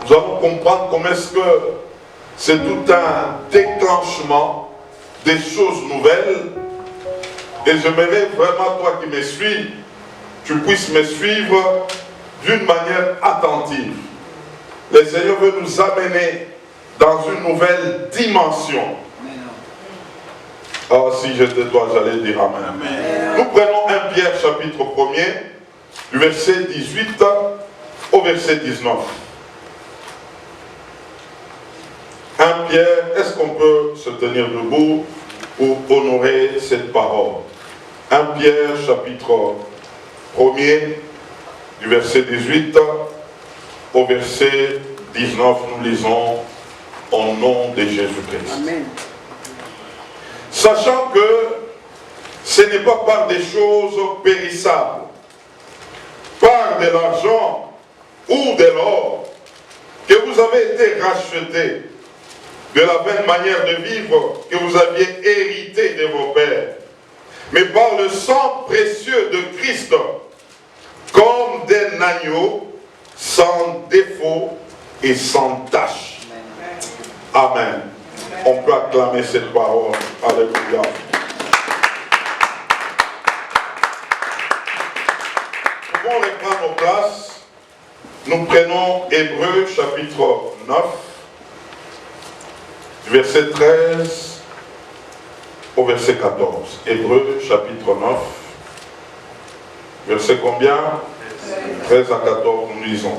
nous allons comprendre comment est-ce que c'est tout un déclenchement des choses nouvelles. Et j'aimerais vraiment, toi qui me suis, tu puisses me suivre d'une manière attentive. Le Seigneur veut nous amener dans une nouvelle dimension. Oh, si j'étais toi, j'allais dire Amen. Amen. Nous prenons 1 Pierre chapitre 1er, du verset 18 au verset 19. 1 Pierre, est-ce qu'on peut se tenir debout pour honorer cette parole? 1 Pierre chapitre 1er, du verset 18 au verset 19, nous lisons au nom de Jésus-Christ. Amen. Sachant que ce n'est pas par des choses périssables, par de l'argent ou de l'or, que vous avez été rachetés de la vaine manière de vivre que vous aviez hérité de vos pères, mais par le sang précieux de Christ, comme d'un agneau sans défaut et sans tache. Amen. On peut acclamer cette parole. Alléluia. Nous pouvons reprendre nos places. Nous prenons Hébreux chapitre 9, du verset 13 au verset 14. Hébreux chapitre 9, verset combien? 13 à 14, nous lisons.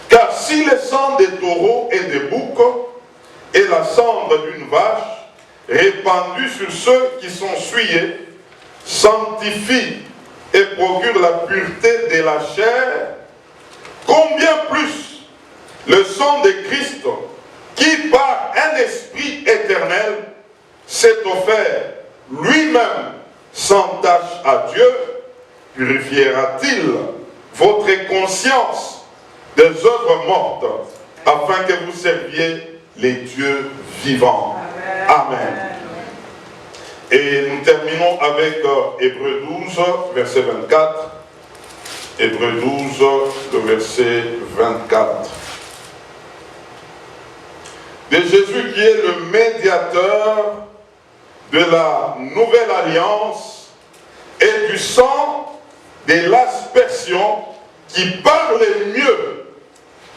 Car si le sang des taureaux et des boucs et la cendre d'une vache répandue sur ceux qui sont souillés sanctifie et procure la pureté de la chair, combien plus le sang de Christ, qui par un esprit éternel s'est offert lui-même sans tache à Dieu, purifiera-t-il votre conscience des œuvres mortes, afin que vous serviez les dieux vivants. Amen. Amen. Et nous terminons avec Hébreux 12, verset 24. Hébreux 12, le verset 24. De Jésus qui est le médiateur de la nouvelle alliance et du sang de l'aspersion qui parle mieux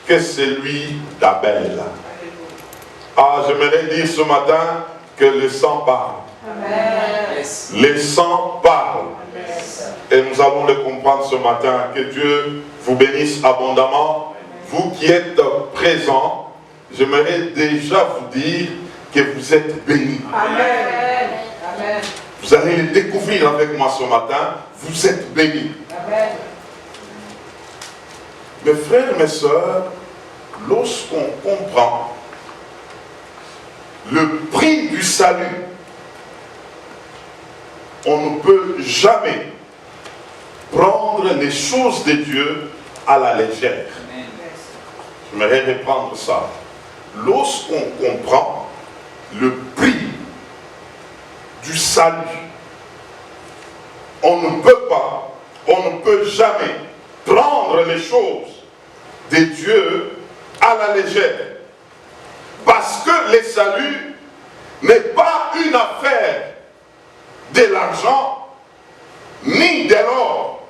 que celui d'Abel. Ah, j'aimerais dire ce matin que le sang parle. Amen. Le sang parle. Amen. Et nous allons le comprendre ce matin. Que Dieu vous bénisse abondamment. Amen. Vous qui êtes présents, j'aimerais déjà vous dire que vous êtes bénis. Amen. Amen. Vous allez le découvrir avec moi ce matin. Vous êtes bénis. Amen. Mes frères, mes sœurs, lorsqu'on comprend le prix du salut, on ne peut jamais prendre les choses de Dieu à la légère. J'aimerais reprendre ça. Lorsqu'on comprend le prix du salut, on ne peut pas, on ne peut jamais prendre les choses de Dieu à la légère. Parce que le salut n'est pas une affaire de l'argent ni de l'or.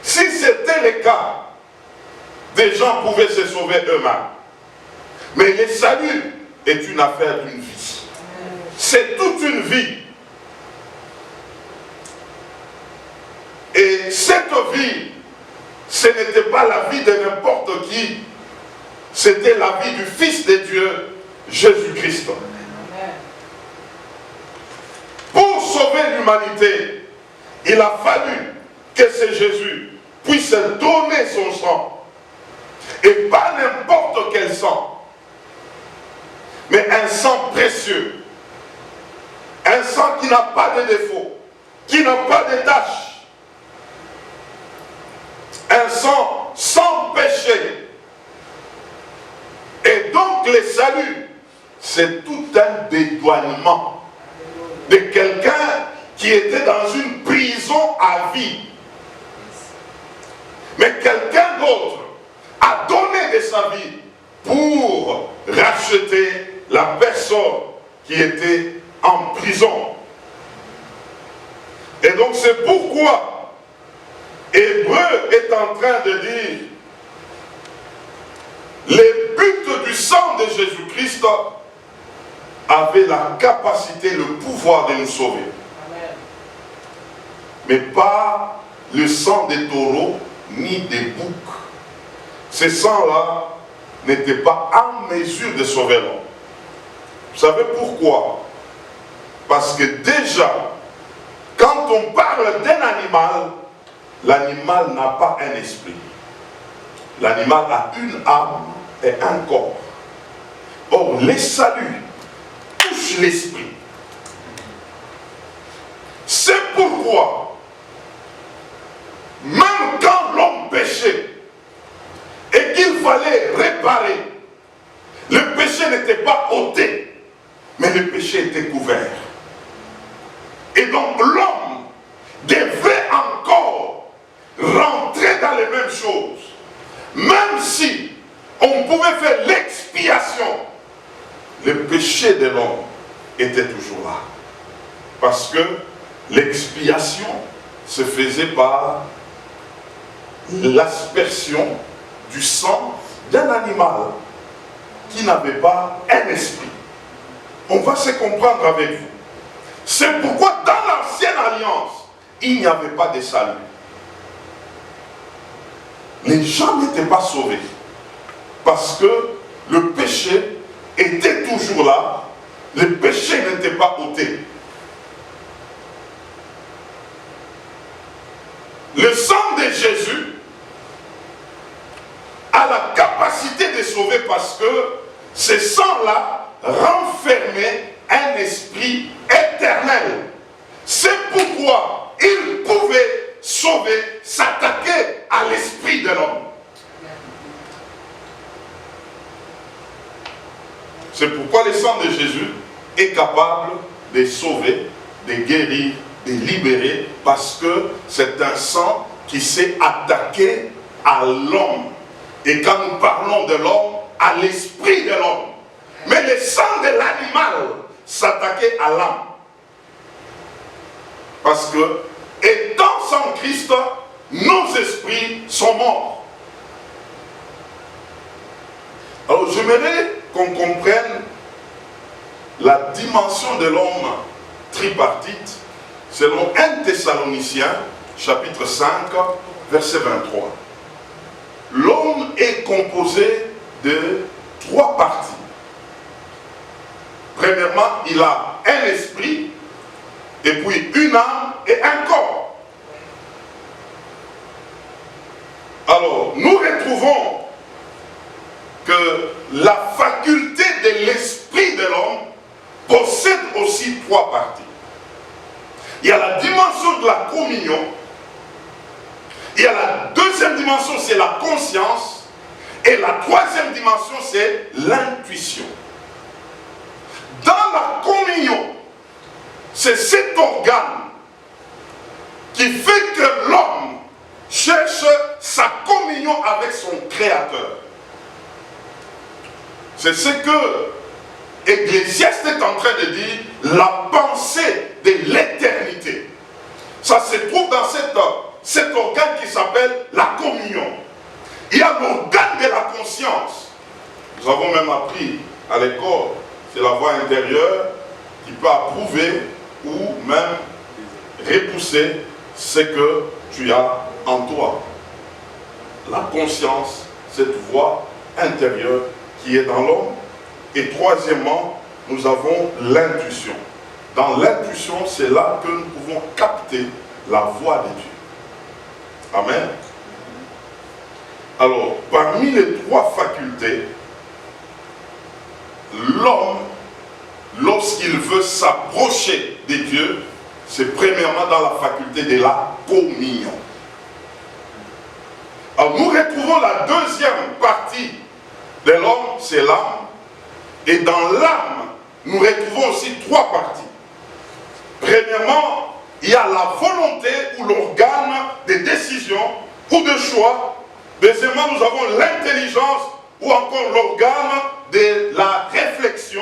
Si c'était le cas, des gens pouvaient se sauver eux-mêmes. Mais le salut est une affaire d'une vie. C'est toute une vie. Et cette vie, ce n'était pas la vie de n'importe qui. C'était la vie du Fils de Dieu, Jésus-Christ. Pour sauver l'humanité, il a fallu que ce Jésus puisse donner son sang. Et pas n'importe quel sang, mais un sang précieux. Un sang qui n'a pas de défaut, qui n'a pas de tache. Un sang sans péché. Et donc le salut, c'est tout un dédouanement de quelqu'un qui était dans une prison à vie. Mais quelqu'un d'autre a donné de sa vie pour racheter la personne qui était en prison. Et donc c'est pourquoi Hébreu est en train de dire les buts du sang de Jésus-Christ avaient la capacité, le pouvoir de nous sauver. Amen. Mais pas le sang des taureaux ni des boucs. Ces sangs-là n'étaient pas en mesure de sauver l'homme. Vous savez pourquoi? Parce que déjà, quand on parle d'un animal, l'animal n'a pas un esprit. L'animal a une âme et un corps. Or, les saluts touchent l'esprit. C'est pourquoi, même quand l'homme péchait et qu'il fallait réparer, le péché n'était pas ôté, mais le péché était couvert. Et donc l'homme devait encore rentrer dans les mêmes choses. Même si on pouvait faire l'expiation, le péché de l'homme était toujours là. Parce que l'expiation se faisait par l'aspersion du sang d'un animal qui n'avait pas un esprit. On va se comprendre avec vous. C'est pourquoi dans l'ancienne alliance, il n'y avait pas de salut. Les gens n'étaient pas sauvés. Parce que le péché était toujours là. Le péché n'était pas ôté. Le sang de Jésus a la capacité de sauver parce que ce sang-là renfermait un esprit éternel. C'est pourquoi il pouvait sauver, s'attaquer à l'esprit de l'homme. C'est pourquoi le sang de Jésus est capable de sauver, de guérir, de libérer, parce que c'est un sang qui s'est attaqué à l'homme. Et quand nous parlons de l'homme, à l'esprit de l'homme. Mais le sang de l'animal s'attaquait à l'âme. Parce que, étant sans Christ, nos esprits sont morts. Alors j'aimerais qu'on comprenne la dimension de l'homme tripartite selon 1 Thessaloniciens chapitre 5 verset 23. L'homme est composé de 3 parties. Premièrement, il a un esprit, et puis une âme et un corps. Alors, nous retrouvons que la faculté de l'esprit de l'homme possède aussi 3 parties. Il y a la dimension de la communion. Il y a la deuxième dimension, c'est la conscience. Et la troisième dimension, c'est l'intuition. Dans la communion, c'est cet organe qui fait que l'homme cherche sa communion avec son Créateur. C'est ce que Ecclésiaste est en train de dire, la pensée de l'éternité. Ça se trouve dans cet organe qui s'appelle la communion. Il y a l'organe de la conscience. Nous avons même appris à l'école, c'est la voix intérieure qui peut approuver ou même repousser ce que tu as en toi. La conscience, cette voix intérieure qui est dans l'homme. Et troisièmement, nous avons l'intuition. Dans l'intuition, c'est là que nous pouvons capter la voix de Dieu. Amen. Alors, parmi les 3 facultés, l'homme, lorsqu'il veut s'approcher de Dieu, c'est premièrement dans la faculté de la communion. Alors, nous retrouvons la deuxième partie de l'homme, c'est l'âme. Et dans l'âme, nous retrouvons aussi 3 parties. Premièrement, il y a la volonté ou l'organe de décision ou de choix. Deuxièmement, nous avons l'intelligence. ou encore l'organe de la réflexion.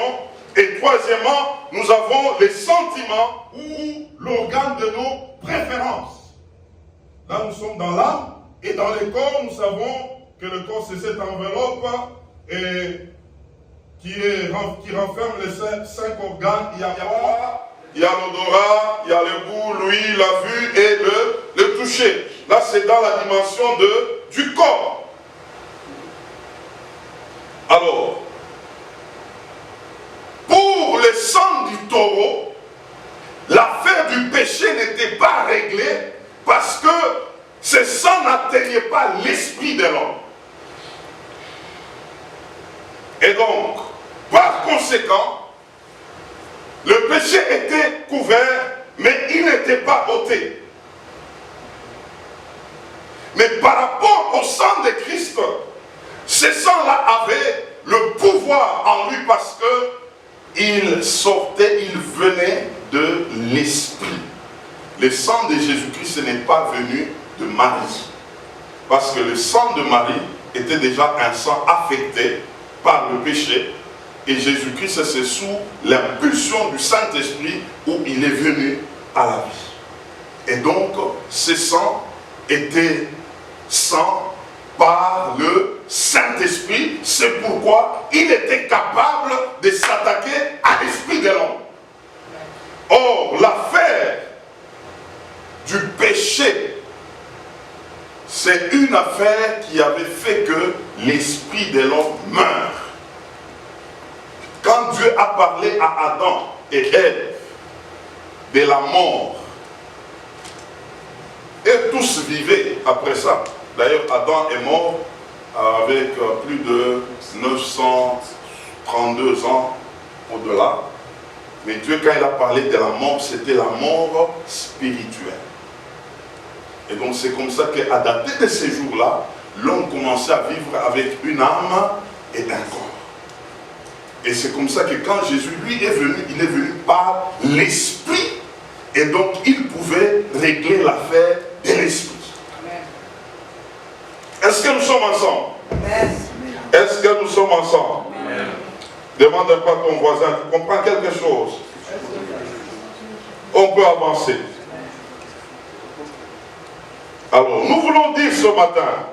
Et troisièmement, nous avons les sentiments ou l'organe de nos préférences. Là, nous sommes dans l'âme et dans le corps, nous savons que le corps, c'est cette enveloppe qui renferme les cinq organes. Il y a l'odorat, il y a le goût, l'ouïe, la vue et le toucher. Là, c'est dans la dimension du corps. Alors, pour le sang du taureau, l'affaire du péché n'était pas réglée parce que ce sang n'atteignait pas l'esprit de l'homme. Et donc, par conséquent, le péché était couvert, mais il n'était pas ôté. Mais par rapport au sang de Christ, ce sang-là avait le pouvoir en lui parce que il sortait, il venait de l'esprit. Le sang de Jésus-Christ, ce n'est pas venu de Marie. Parce que le sang de Marie était déjà un sang affecté par le péché. Et Jésus-Christ, c'est sous l'impulsion du Saint-Esprit où il est venu à la vie. Et donc, ce sang était sang par le Saint-Esprit. C'est pourquoi il était capable de s'attaquer à l'esprit de l'homme. Or, l'affaire du péché, c'est une affaire qui avait fait que l'esprit de l'homme meurt. Quand Dieu a parlé à Adam et Ève de la mort, et tous vivaient après ça. D'ailleurs, Adam est mort avec plus de 932 ans au-delà. Mais Dieu, quand il a parlé de la mort, c'était la mort spirituelle. Et donc c'est comme ça qu'à dater de ces jours-là, l'homme commençait à vivre avec une âme et un corps. Et c'est comme ça que quand Jésus, lui, est venu, il est venu par l'esprit. Et donc il pouvait régler l'affaire de l'esprit. Est-ce que nous sommes ensemble? Est-ce que nous sommes ensemble? Demande pas à ton voisin, tu comprends quelque chose? On peut avancer. Alors, nous voulons dire ce matin,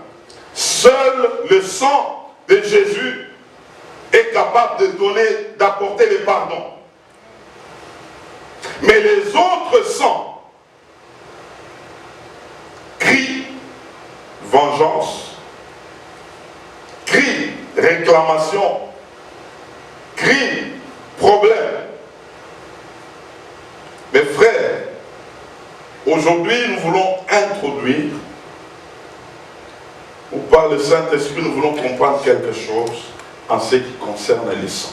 seul le sang de Jésus est capable de donner, d'apporter le pardon. Mais les autres sangs crient vengeance, crient réclamation, crient problème. Mes frères, aujourd'hui nous voulons introduire, ou par le Saint-Esprit nous voulons comprendre quelque chose en ce qui concerne les sangs,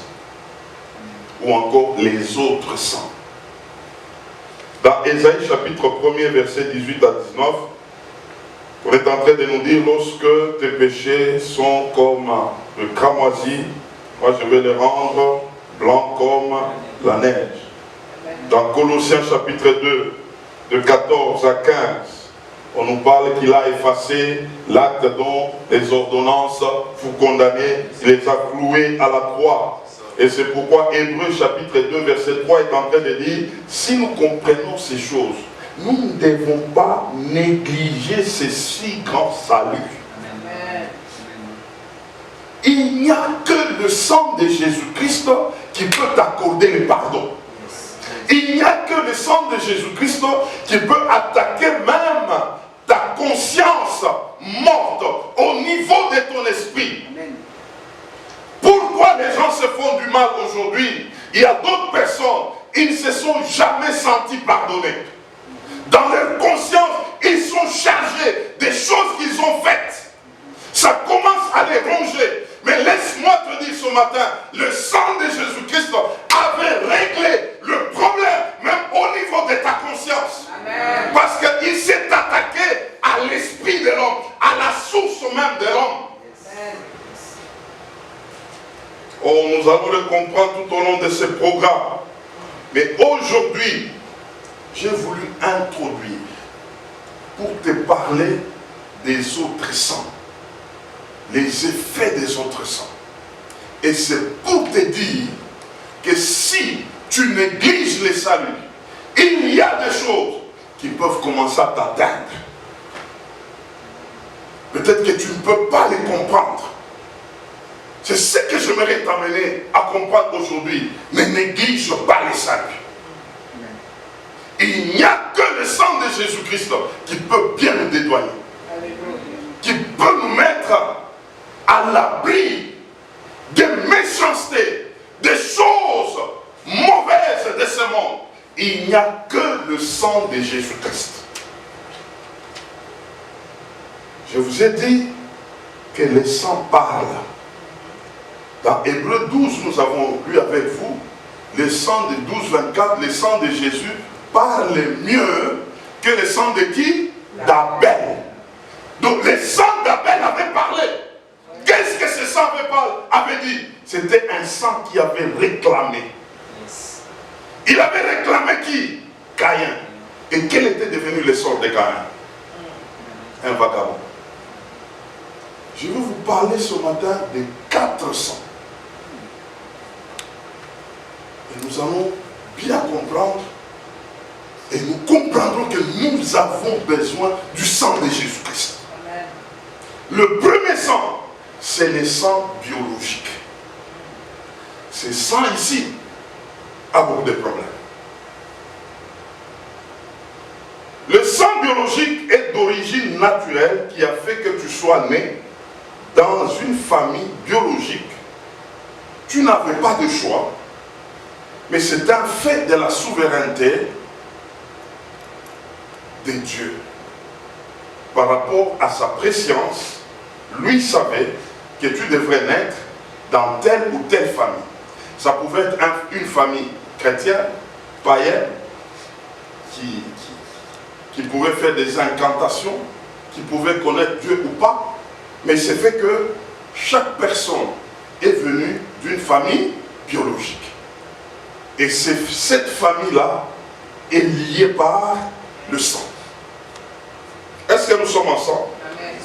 ou encore les autres sangs. Dans Ésaïe chapitre 1er, verset 18 à 19, on est en train de nous dire, lorsque tes péchés sont comme le cramoisi, moi je vais les rendre blancs comme la neige. Dans Colossiens chapitre 2, de 14 à 15, on nous parle qu'il a effacé l'acte dont les ordonnances vous condamnez, il les a cloués à la croix. Et c'est pourquoi Hébreux chapitre 2 verset 3 est en train de dire, si nous comprenons ces choses, nous ne devons pas négliger ce si grand salut. Amen. Il n'y a que le sang de Jésus-Christ qui peut t'accorder le pardon. Il n'y a que le sang de Jésus-Christ qui peut attaquer même ta conscience morte au niveau de ton esprit. Amen. Pourquoi les gens se font du mal aujourd'hui? Il y a d'autres personnes, ils ne se sont jamais sentis pardonnés. Dans leur conscience, ils sont chargés des choses qu'ils ont faites. Ça commence à les ronger. Mais laisse-moi te dire ce matin, le sang de Jésus-Christ avait réglé le problème, même au niveau de ta conscience. Amen. Parce qu'il s'est attaqué à l'esprit de l'homme, à la source même de l'homme. Oh, nous allons le comprendre tout au long de ce programme. Mais aujourd'hui, j'ai voulu introduire pour te parler des autres sangs. les effets des autres sangs. Et c'est pour te dire que si tu négliges les saluts, il y a des choses qui peuvent commencer à t'atteindre. Peut-être que tu ne peux pas les comprendre. C'est ce que j'aimerais t'amener à comprendre aujourd'hui. Ne néglige pas les saluts. Il n'y a que le sang de Jésus-Christ qui peut bien nous dédouaner. Qui peut nous mettre à l'abri des méchancetés, des choses mauvaises de ce monde. Il n'y a que le sang de Jésus-Christ. Je vous ai dit que le sang parle. Dans Hébreux 12, nous avons lu avec vous le sang de 12-24, le sang de Jésus parle mieux que le sang de qui? D'Abel. Donc le sang d'Abel avait parlé. Qu'est-ce que ce sang avait dit? C'était un sang qui avait réclamé. Il avait réclamé qui? Caïn. Et quel était devenu le sort de Caïn? Un vagabond. Je vais vous parler ce matin de 4 sangs. Et nous allons bien comprendre. Et nous comprendrons que nous avons besoin du sang de Jésus-Christ. Le premier sang, c'est le sang biologique. Ce sang ici a beaucoup de problèmes. Le sang biologique est d'origine naturelle qui a fait que tu sois né dans une famille biologique. Tu n'avais pas de choix, mais c'est un fait de la souveraineté de Dieu. Par rapport à sa préscience, lui savait que tu devrais naître dans telle ou telle famille. Ça pouvait être une famille chrétienne, païenne, qui pouvait faire des incantations, qui pouvait connaître Dieu ou pas, mais c'est fait que chaque personne est venue d'une famille biologique. Et cette famille-là est liée par le sang. Est-ce que nous sommes ensemble? Amen.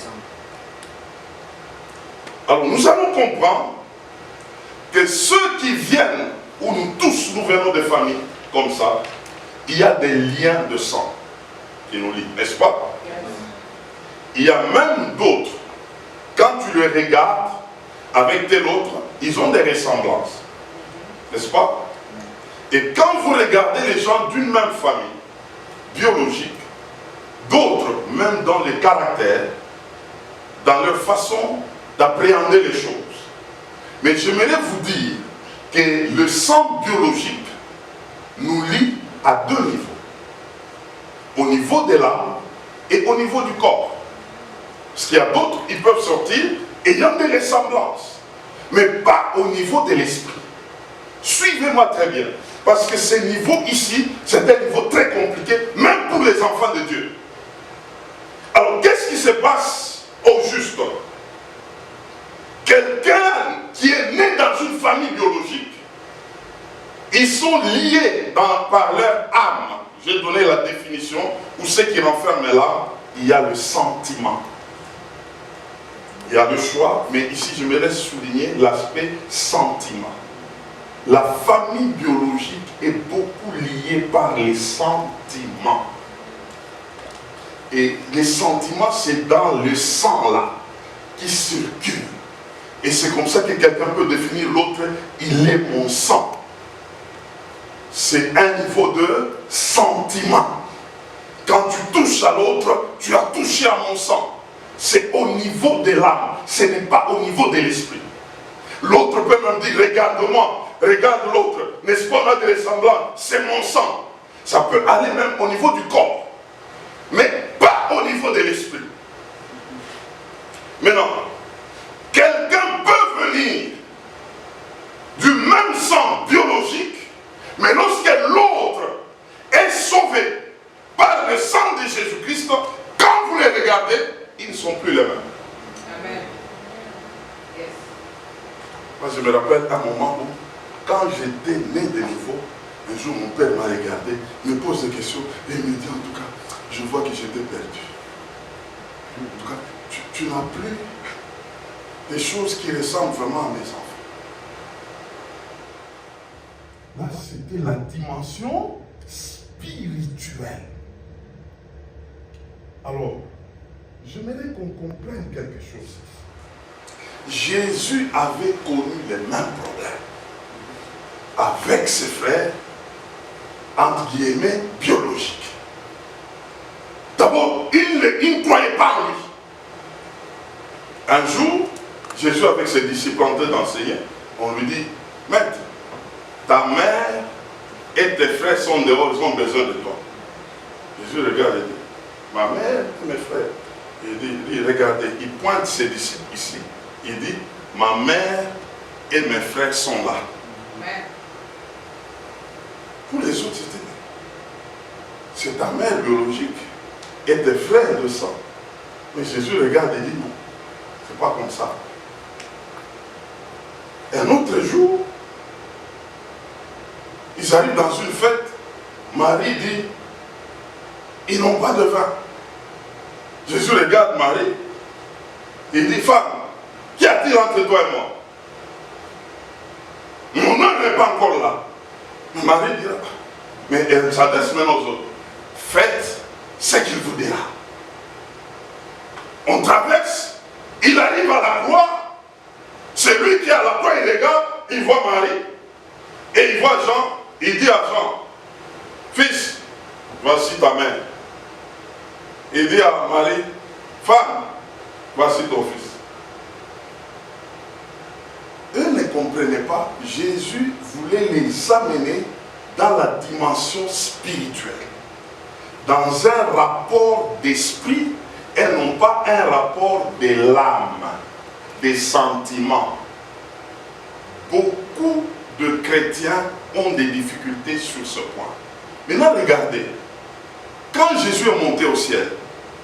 Alors nous allons comprendre que ceux qui viennent, ou nous tous nous venons de familles comme ça, il y a des liens de sang qui nous lient, n'est-ce pas? Il y a même d'autres, quand tu les regardes avec tel autre, ils ont des ressemblances, n'est-ce pas? Et quand vous regardez les gens d'une même famille biologique, d'autres, même dans les caractères, dans leur façon d'appréhender les choses. Mais j'aimerais vous dire que le sang biologique nous lie à 2 niveaux. Au niveau de l'âme et au niveau du corps. Parce qu'il y a d'autres, ils peuvent sortir ayant des ressemblances, mais pas au niveau de l'esprit. Suivez-moi très bien. Parce que ce niveau ici, c'est un niveau très compliqué, même pour les enfants de Dieu. Alors, qu'est-ce qui se passe au juste? Quelqu'un qui est né dans une famille biologique, ils sont liés par leur âme. J'ai donné la définition, où ce qui renferme l'âme, il y a le sentiment. Il y a le choix, mais ici j'aimerais souligner l'aspect sentiment. La famille biologique est beaucoup liée par les sentiments. Et les sentiments, c'est dans le sang là, qui circule. Et c'est comme ça que quelqu'un peut définir l'autre, il est mon sang. C'est un niveau de sentiment. Quand tu touches à l'autre, tu as touché à mon sang. C'est au niveau de l'âme, ce n'est pas au niveau de l'esprit. L'autre peut même dire, regarde-moi, regarde l'autre, n'est-ce pas, on a des ressemblances, c'est mon sang. Ça peut aller même au niveau du corps, mais pas au niveau de l'esprit. Maintenant, quelqu'un peut venir du même sang biologique, mais lorsque l'autre est sauvé par le sang de Jésus-Christ, quand vous les regardez, ils ne sont plus les mêmes. Amen. Yes. Moi, je me rappelle un moment où, quand j'étais né de nouveau, un jour mon père m'a regardé, me pose des questions, et il me dit, en tout cas, je vois que j'étais perdu. En tout cas, tu n'as plus des choses qui ressemblent vraiment à mes enfants. Là, c'était la dimension spirituelle. Alors, j'aimerais qu'on comprenne quelque chose. Jésus avait connu les mêmes problèmes avec ses frères, entre guillemets, biologiques. D'abord, il ne croyait pas en lui. Un jour, Jésus avec ses disciples en train d'enseigner, on lui dit, Maître, ta mère et tes frères sont dehors, ils ont besoin de toi. Jésus regarde et dit, ma mère et mes frères. Il dit, regardez, il pointe ses disciples ici. Il dit, ma mère et mes frères sont là. Amen. Pour les autres, c'est ta mère biologique et tes frères de sang. Mais Jésus regarde et dit, non, c'est pas comme ça. Un autre jour, ils arrivent dans une fête. Marie dit, ils n'ont pas de vin. Jésus regarde Marie. Il dit, femme, qu'y a-t-il entre toi et moi? Mon âme n'est pas encore là. Mais Marie dira, mais elle s'adresse maintenant aux autres. Faites ce qu'il vous dira. On traverse, il arrive à la croix. Celui qui est à la croix, il regarde, il voit Marie. Et il voit Jean, il dit à Jean, fils, voici ta mère. Il dit à Marie, femme, voici ton fils. Eux ne comprenaient pas, Jésus voulait les amener dans la dimension spirituelle, dans un rapport d'esprit et non pas un rapport de l'âme, des sentiments. Beaucoup de chrétiens ont des difficultés sur ce point. Maintenant, regardez, quand Jésus est monté au ciel,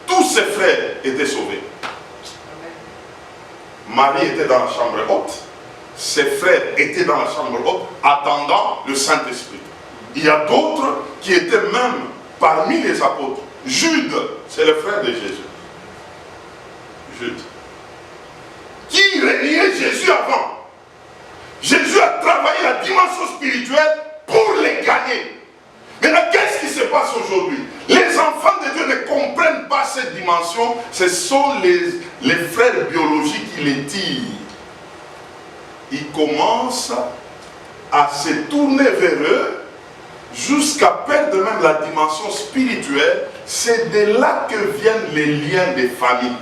tous ses frères étaient sauvés. Marie était dans la chambre haute. Ses frères étaient dans la chambre haute, attendant le Saint-Esprit. Il y a d'autres qui étaient même parmi les apôtres. Jude, c'est le frère de Jésus. Jude. Qui régnait Jésus avant. Jésus a travaillé la dimension spirituelle pour les gagner. Maintenant, qu'est-ce qui se passe aujourd'hui? Les enfants de Dieu ne comprennent pas cette dimension. Ce sont les frères biologiques qui les tirent. Ils commencent à se tourner vers eux jusqu'à perdre même la dimension spirituelle. C'est de là que viennent les liens des familles.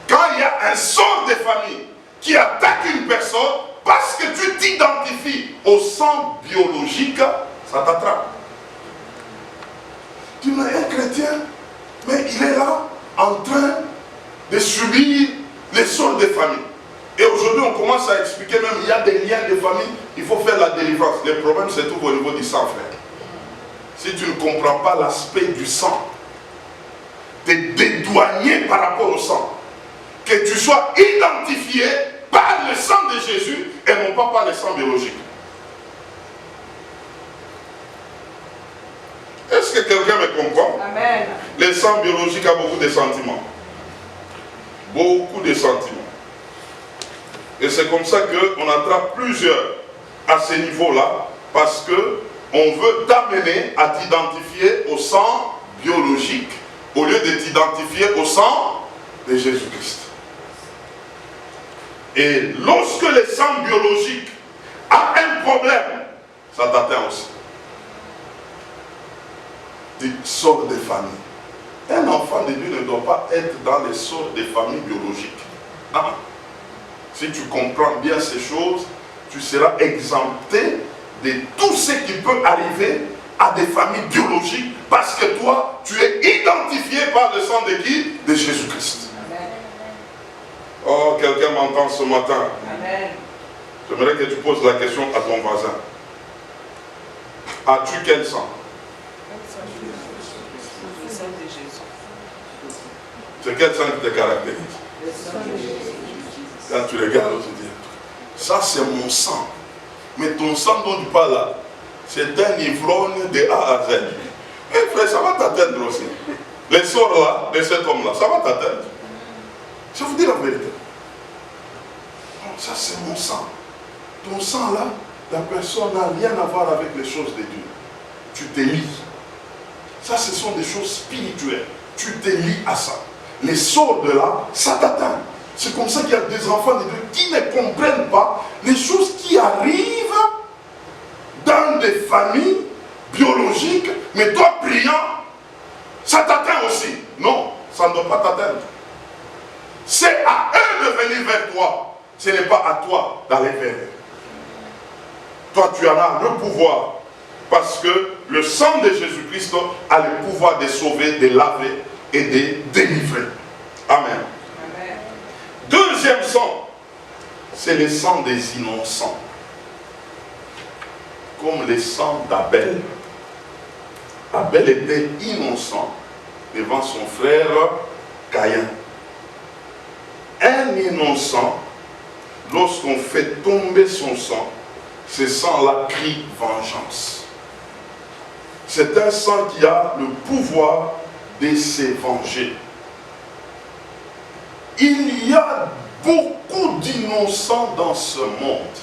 Quand il y a un sort de famille qui attaque une personne, parce que tu t'identifies au sang biologique, ça t'attrape. Tu es un chrétien, mais il est là en train de subir les sorts de famille. Et aujourd'hui, on commence à expliquer même, il y a des liens de famille, il faut faire la délivrance. Le problème, c'est tout au niveau du sang, frère. Si tu ne comprends pas l'aspect du sang, tu es dédouané par rapport au sang. Que tu sois identifié par le sang de Jésus et non pas par le sang biologique. Est-ce que quelqu'un me comprend? Amen. Le sang biologique a beaucoup de sentiments. Beaucoup de sentiments. Et c'est comme ça qu'on attrape plusieurs à ce niveau-là, parce qu'on veut t'amener à t'identifier au sang biologique, au lieu de t'identifier au sang de Jésus-Christ. Et lorsque le sang biologique a un problème, ça t'atteint aussi. Tu sors des familles. Un enfant de Dieu ne doit pas être dans les sorts des familles biologiques. Ah. Si tu comprends bien ces choses, tu seras exempté de tout ce qui peut arriver à des familles biologiques, parce que toi, tu es identifié par le sang de qui? De Jésus-Christ. Oh, quelqu'un m'entend ce matin. J'aimerais que tu poses la question à ton voisin. As-tu quel sang? C'est quel sang qui te caractérise? Quand tu regardes, tu dis, ça c'est mon sang. Mais ton sang dont tu parles là, c'est un ivrogne de A à Z. Eh frère, ça va t'atteindre aussi. Les sorts là, de cet homme là, ça va t'atteindre. Je vous dis la vérité. ça c'est mon sang. Ton sang là, la personne n'a rien à voir avec les choses de Dieu. Tu te lis. Ça, ce sont des choses spirituelles. Tu te lis à ça. Les sorts de là, ça t'atteint. C'est comme ça qu'il y a des enfants de Dieu qui ne comprennent pas les choses qui arrivent dans des familles biologiques, mais toi priant, ça t'atteint aussi. Non, ça ne doit pas t'atteindre. C'est à eux de venir vers toi. Ce n'est pas à toi d'aller vers eux. Toi, tu en as le pouvoir. Parce que le sang de Jésus-Christ a le pouvoir de sauver, de laver et de délivrer. Amen. Amen. Deuxième sang, c'est le sang des innocents. Comme le sang d'Abel. Abel était innocent devant son frère Caïn. Un innocent, lorsqu'on fait tomber son sang, ce sang-là crie vengeance. C'est un sang qui a le pouvoir de se venger. Il y a beaucoup d'innocents dans ce monde.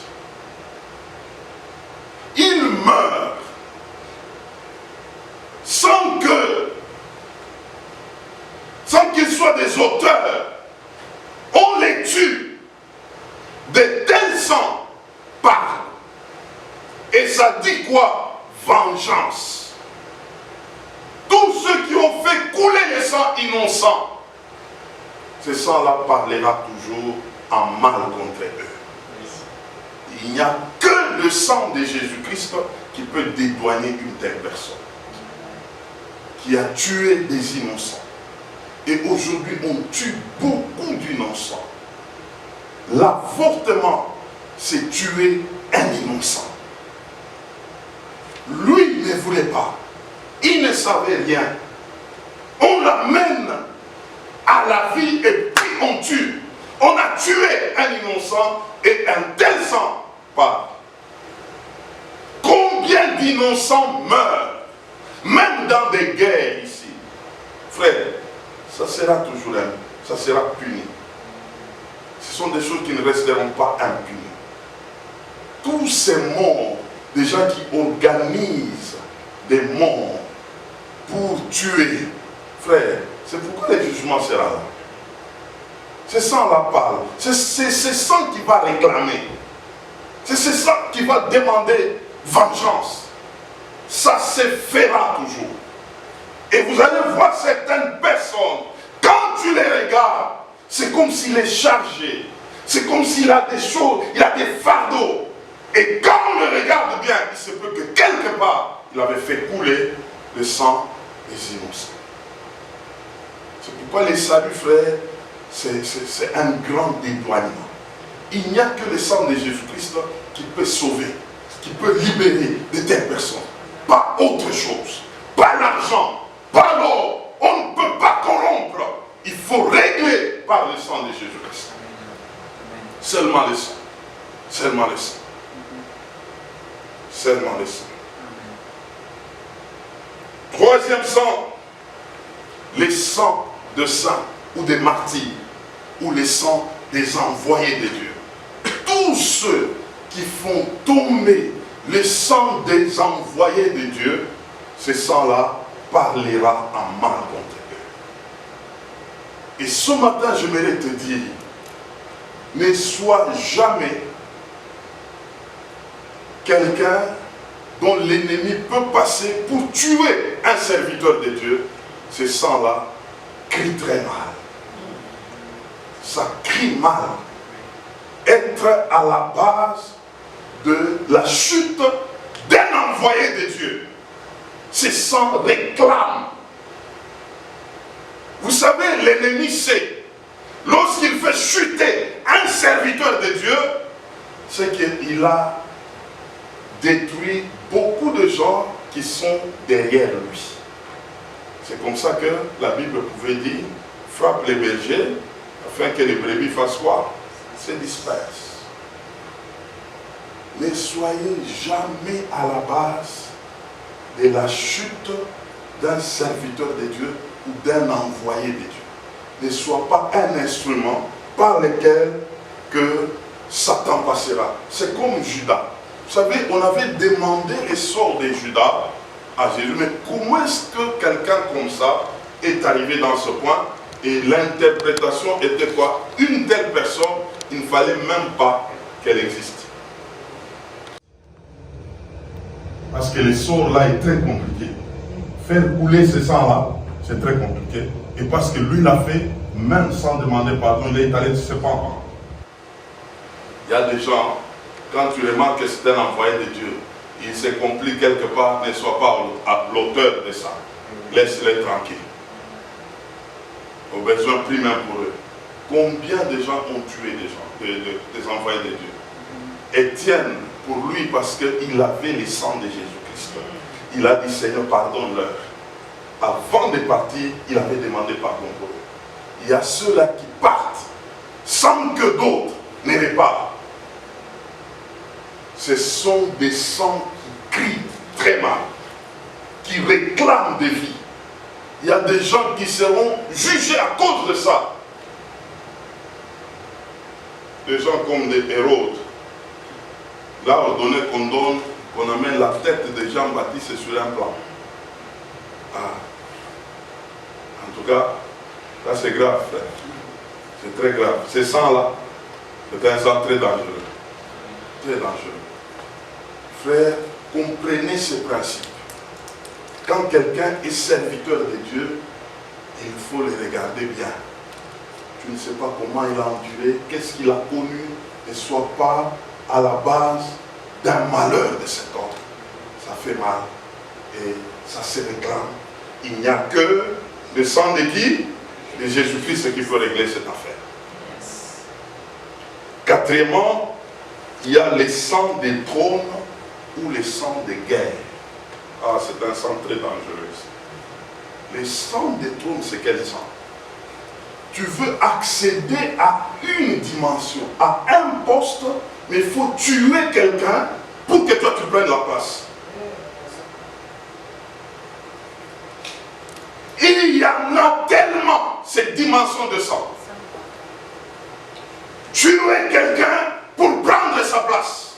Ils meurent sans qu'ils soient des auteurs. On les tue. De tels sangs parlent. Et ça dit quoi? Vengeance. Tous ceux qui ont fait couler le sang innocent, ce sang-là parlera toujours en mal contre eux. Il n'y a que le sang de Jésus-Christ qui peut dédouaner une telle personne, qui a tué des innocents. Et aujourd'hui, on tue beaucoup d'innocents. L'avortement, c'est tuer un innocent. Lui ne voulait pas. Il ne savait rien. On l'amène à la vie et puis on tue. On a tué un innocent et un tel sang part. Combien d'innocents meurent, même dans des guerres ici? Frère, ça sera toujours ça sera puni. Ce sont des choses qui ne resteront pas impunies. Tous ces morts, des gens qui organisent des morts pour tuer, frère, c'est pourquoi le jugement sera là. C'est sang-là parle. C'est ce sang qui va réclamer. C'est ce sang qui va demander vengeance. Ça se fera toujours. Et vous allez voir certaines personnes, quand tu les regardes, c'est comme s'il est chargé. C'est comme s'il a des choses, il a des fardeaux. Et quand on le regarde bien, il se peut que quelque part, il avait fait couler le sang des innocents. C'est pourquoi les saluts, frères, c'est un grand dédouanement. Il n'y a que le sang de Jésus-Christ qui peut sauver, qui peut libérer de telles personnes. Pas autre chose. Pas l'argent, pas l'or. On ne peut pas corrompre. Il faut régler par le sang de Jésus-Christ. Seulement le sang. Seulement le sang. Seulement le sang. Troisième sang, les sangs de saints ou des martyrs, ou les sangs des envoyés de Dieu. Tous ceux qui font tomber le sang des envoyés de Dieu, ce sang-là parlera en mal contre eux. Et ce matin, j'aimerais te dire, ne sois jamais quelqu'un dont l'ennemi peut passer pour tuer un serviteur de Dieu. Ce sang-là crie très mal. Ça crie mal. Être à la base de la chute d'un envoyé de Dieu. Ce sang réclame. Vous savez, l'ennemi sait, lorsqu'il fait chuter un serviteur de Dieu, c'est qu'il a détruit beaucoup de gens qui sont derrière lui. C'est comme ça que la Bible pouvait dire, frappe les bergers, afin que les brebis fassent quoi? Se dispersent. Ne soyez jamais à la base de la chute d'un serviteur de Dieu ou d'un envoyé de Dieu. Ne sois pas un instrument par lequel que Satan passera. C'est comme Judas. Vous savez, on avait demandé les sorts de Judas à Jésus. Mais comment est-ce que quelqu'un comme ça est arrivé dans ce point? Et l'interprétation était quoi? Une telle personne, il ne fallait même pas qu'elle existe. Parce que le sort là est très compliqué. Faire couler ce sang là, c'est très compliqué. Et parce que lui l'a fait, même sans demander pardon, il est allé se pendre. Il y a des gens, quand tu remarques que c'est un envoyé de Dieu, il se complique quelque part, ne sois pas l'auteur de ça. Laisse-les tranquilles. Au besoin, prie même pour eux. Combien de gens ont tué des gens, des envoyés de Dieu? Étienne, pour lui, parce qu'il avait le sang de Jésus-Christ, il a dit, Seigneur, pardonne-leur. Avant de partir, il avait demandé pardon pour eux. Il y a ceux-là qui partent sans que d'autres ne les parlent. Ce sont des sangs qui crient très mal, qui réclament des vies. Il y a des gens qui seront jugés à cause de ça. Des gens comme des Hérodes. Là, on donnait qu'on donne, qu'on amène la tête de Jean-Baptiste sur un plan. Ah. En tout cas, là c'est grave, frère. C'est très grave. Ces sangs-là, c'est un sang très dangereux. Très dangereux. Frère, comprenez ce principe. Quand quelqu'un est serviteur de Dieu, il faut le regarder bien. Tu ne sais pas comment il a enduré, qu'est-ce qu'il a connu, ne sois pas à la base d'un malheur de cet homme. Ça fait mal et ça se réclame. Il n'y a que le sang de qui? De Jésus-Christ qui peut régler cette affaire. Quatrièmement, il y a le sang des trônes ou le sang des guerres. Ah, c'est un sang très dangereux. Le sang des trônes, c'est quel sang? Tu veux accéder à une dimension, à un poste, mais il faut tuer quelqu'un pour que toi tu prennes la place. Il y en a tellement cette dimension de sang. Tuer quelqu'un pour prendre sa place.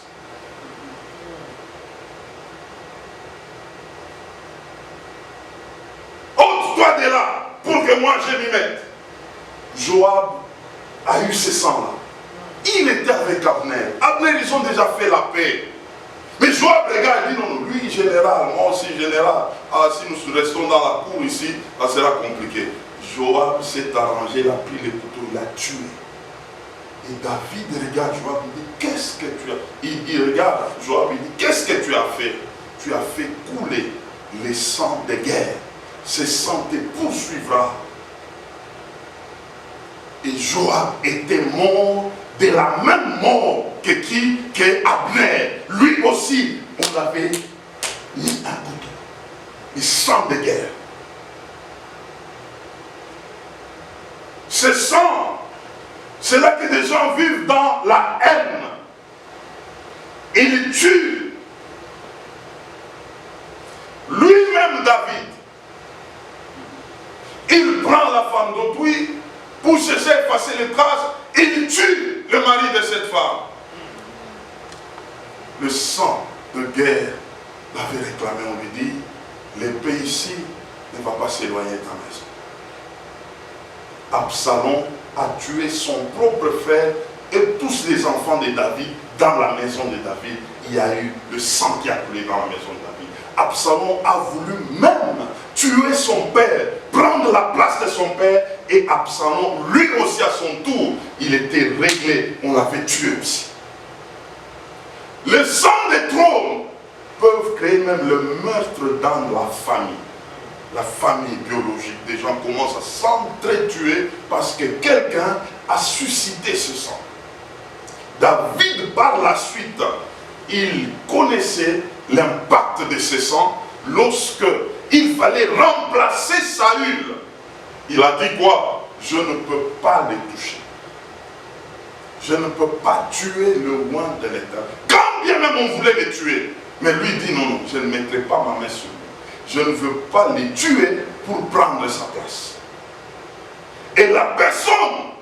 Ôte-toi de là pour que moi je m'y mette. Joab a eu ce sang-là. Il était avec Abner. Abner, ils ont déjà fait la paix. Mais Joab regarde, il dit non, lui général, moi aussi général. Ah, si nous restons dans la cour ici, ça sera compliqué. Joab s'est arrangé, il a pris le couteau, il a tué. Et David regarde Joab, il dit, qu'est-ce que tu as... Il regarde Joab, il dit, qu'est-ce que tu as fait? Tu as fait couler les sangs de guerre. Ce sang te poursuivra. Et Joab était mort de la même mort que qui? Que Abner. Lui aussi, on l'avait mis un couteau. Le sang de guerre. Ce sang, c'est là que des gens vivent dans la haine. Ils tuent. Lui-même, David, il prend la femme d'autrui pour chercher à effacer les traces. Il tue le mari de cette femme. Le sang de guerre l'avait réclamé. On lui dit, l'épée ici ne va pas s'éloigner de ta maison. Absalom a tué son propre frère et tous les enfants de David dans la maison de David. Il y a eu le sang qui a coulé dans la maison de David. Absalom a voulu même tuer son père, prendre la place de son père, et Absalom, lui aussi à son tour, il était réglé, on l'avait tué aussi. Le sang des trônes peuvent créer même le meurtre dans la famille biologique. Des gens commencent à s'entretuer parce que quelqu'un a suscité ce sang. David, par la suite, il connaissait l'impact de ce sang lorsque il fallait remplacer Saül. Il a dit quoi? Je ne peux pas les toucher. Je ne peux pas tuer le roi de l'Éternel. Quand bien même on voulait les tuer, mais lui dit non, non, je ne mettrai pas ma main sur lui. Je ne veux pas les tuer pour prendre sa place. Et la personne